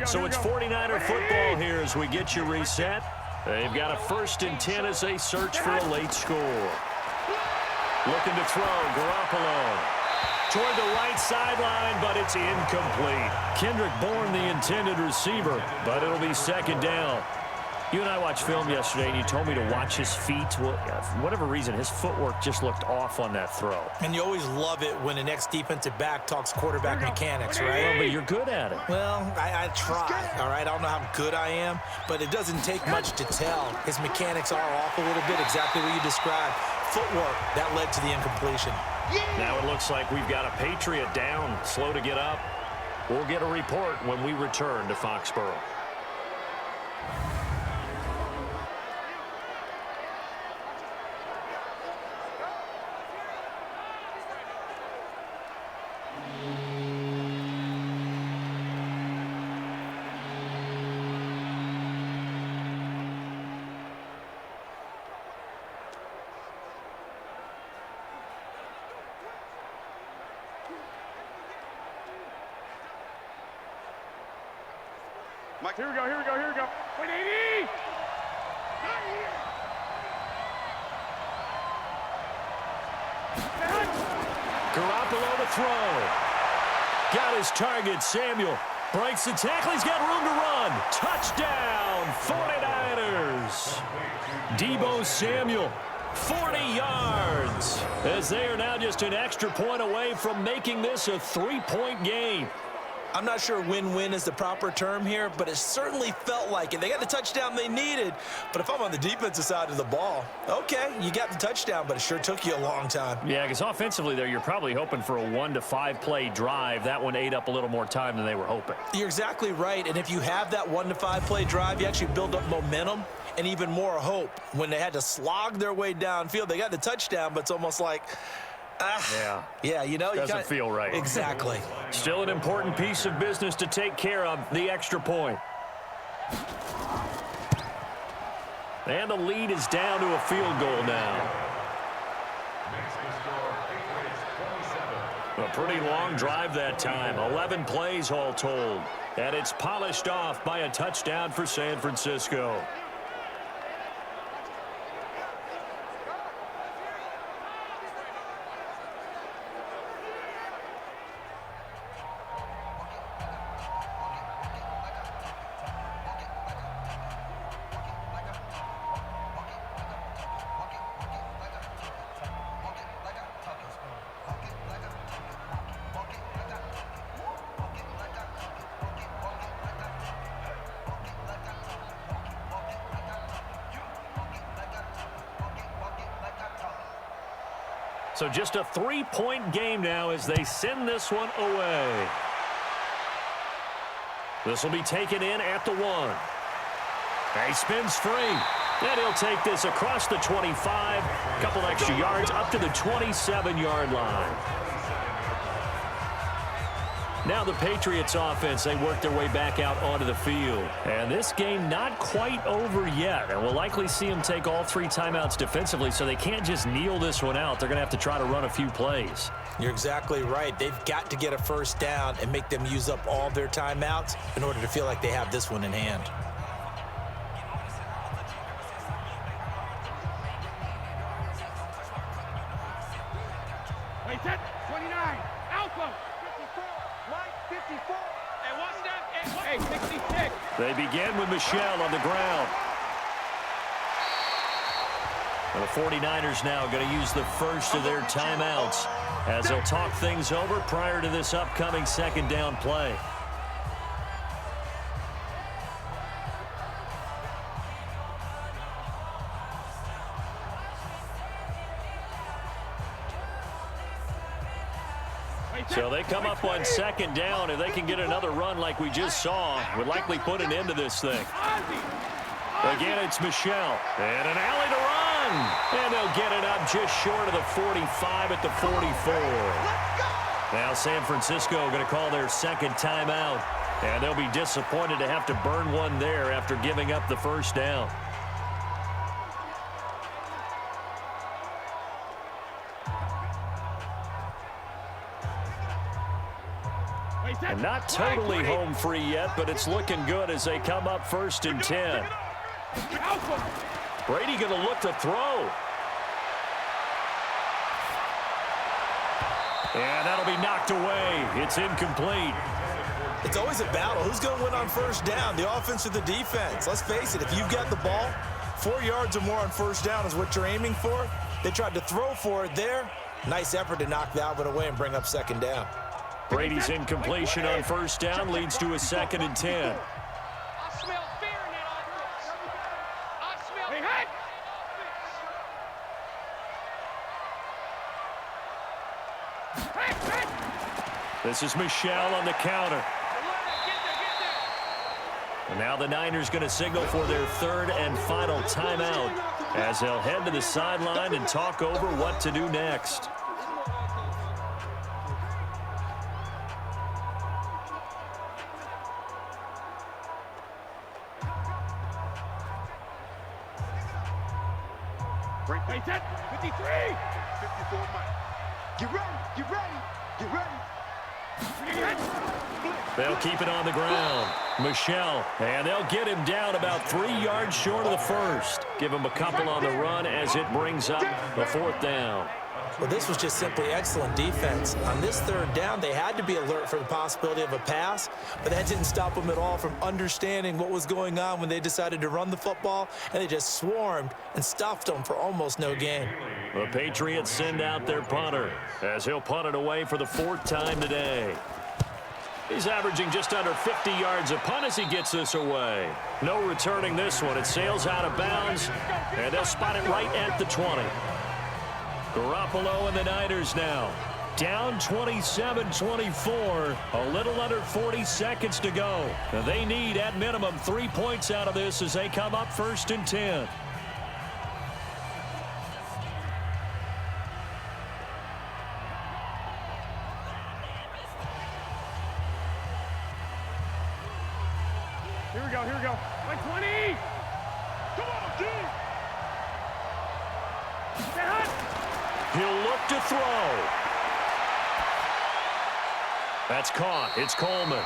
So it's 49er football here as we get you reset. They've got a 1st and 10 as they search for a late score. Looking to throw, Garoppolo. Toward the right sideline, but it's incomplete. Kendrick Bourne, the intended receiver, but it'll be 2nd down. You and I watched film yesterday, and you told me to watch his feet. Well, for whatever reason, his footwork just looked off on that throw. And you always love it when the next defensive back talks quarterback mechanics, right? Well, but you're good at it. Well, I try, all right? I don't know how good I am, but it doesn't take much to tell. His mechanics are off a little bit, exactly what you described. Footwork, that led to the incompletion. Now it looks like we've got a Patriot down, slow to get up. We'll get a report when we return to Foxborough. Mike, here we go. Wait, 80! Garoppolo to throw. Got his target, Samuel. Breaks the tackle, he's got room to run. Touchdown, 49ers. Deebo Samuel, 40 yards, as they are now just an extra point away from making this a 3-point game. I'm not sure win-win is the proper term here, but it certainly felt like it. They got the touchdown they needed, but if I'm on the defensive side of the ball, okay, you got the touchdown, but it sure took you a long time. Yeah, because offensively there, you're probably hoping for a 1 to 5 play drive. That one ate up a little more time than they were hoping. You're exactly right, and if you have that 1 to 5 play drive, you actually build up momentum and even more hope. When they had to slog their way downfield, they got the touchdown, but it's almost like, yeah, you know, doesn't feel right. Exactly. Still an important piece of business to take care of, the extra point. And the lead is down to a field goal now. A pretty long drive that time, 11 plays all told. And it's polished off by a touchdown for San Francisco. So just a 3-point game now as they send this one away. This will be taken in at the 1. He spins free. And he'll take this across the 25. A couple extra yards up to the 27-yard line. Now the Patriots offense, they work their way back out onto the field. And this game not quite over yet. And we'll likely see them take all 3 timeouts defensively, so they can't just kneel this one out. They're going to have to try to run a few plays. You're exactly right. They've got to get a first down and make them use up all their timeouts in order to feel like they have this one in hand. Wait, set, 29, Alpha. 54, and what's that? Hey, 66. They begin with Michel on the ground. And the 49ers now going to use the first of their timeouts as they'll talk things over prior to this upcoming second down play. So they come up on second down. If they can get another run like we just saw, would likely put an end to this thing. Again, it's Michel. And an alley to run. And they'll get it up just short of the 45 at the 44. Now San Francisco going to call their second timeout. And they'll be disappointed to have to burn one there after giving up the first down. And not totally home free yet, but it's looking good as they come up 1st and 10. Brady going to look to throw. And that'll be knocked away. It's incomplete. It's always a battle. Who's going to win on first down, the offense or the defense? Let's face it, if you've got the ball, 4 yards or more on first down is what you're aiming for. They tried to throw for it there. Nice effort to knock that one away and bring up second down. Brady's incompletion on first down leads to a 2nd and 10. I smell fear in that offense. I smell This is Michel on the counter. And now the Niners going to signal for their 3rd and final timeout as they'll head to the sideline and talk over what to do next. Wait, set, 53. 54, Mike. Get ready, get ready, get ready. They'll keep it on the ground. Michel, and they'll get him down about 3 yards short of the first. Give him a couple on the run as it brings up the 4th down. Well, this was just simply excellent defense. On this third down, they had to be alert for the possibility of a pass, but that didn't stop them at all from understanding what was going on when they decided to run the football, and they just swarmed and stuffed them for almost no gain. The Patriots send out their punter as he'll punt it away for the 4th time today. He's averaging just under 50 yards a punt as he gets this away. No returning this one. It sails out of bounds, and they'll spot it right at the 20. Garoppolo and the Niners now. Down 27-24. A little under 40 seconds to go. They need, at minimum, 3 points out of this as they come up 1st and 10. Here we go, here we go. 120! Come on, dude! He'll look to throw. That's caught. It's Coleman.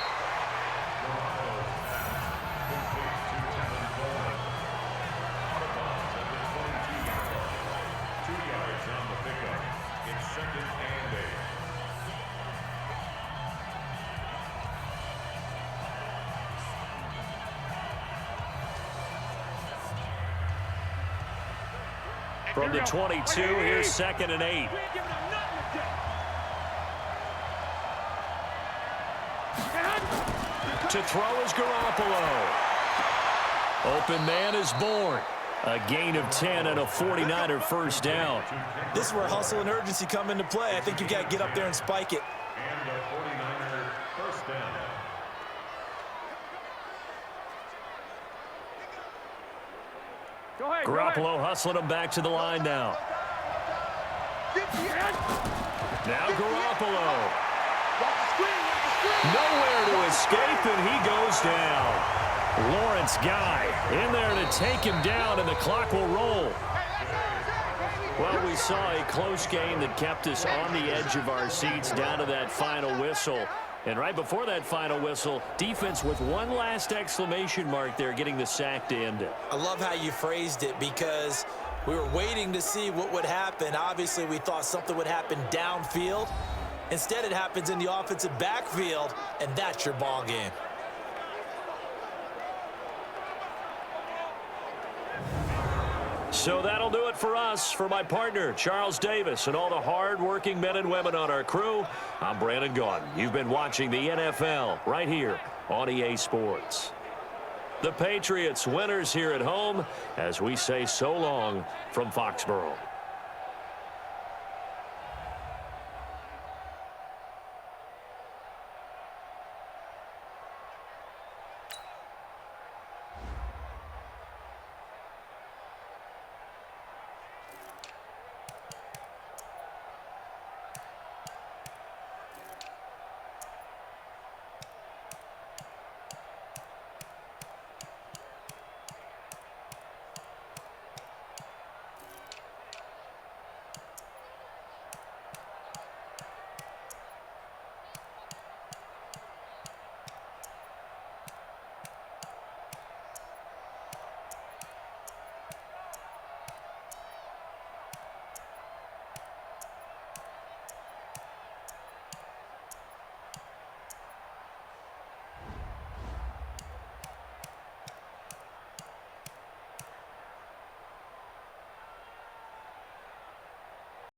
From the 22, here's 2nd and 8. To throw is Garoppolo. Open man is born. A gain of 10 and a 49er first down. This is where hustle and urgency come into play. I think you've got to get up there and spike it. And a 49er first down. Go ahead, Garoppolo hustling him back to the line now. Now Garoppolo. Nowhere to escape, and he goes down. Lawrence Guy in there to take him down, and the clock will roll. Well, we saw a close game that kept us on the edge of our seats down to that final whistle. And right before that final whistle, defense with one last exclamation mark there, getting the sack to end it. I love how you phrased it, because we were waiting to see what would happen. Obviously, we thought something would happen downfield. Instead, it happens in the offensive backfield, and that's your ball game. So that'll do it for us. For my partner, Charles Davis, and all the hard-working men and women on our crew, I'm Brandon Gaudin. You've been watching the NFL right here on EA Sports. The Patriots winners here at home as we say so long from Foxborough.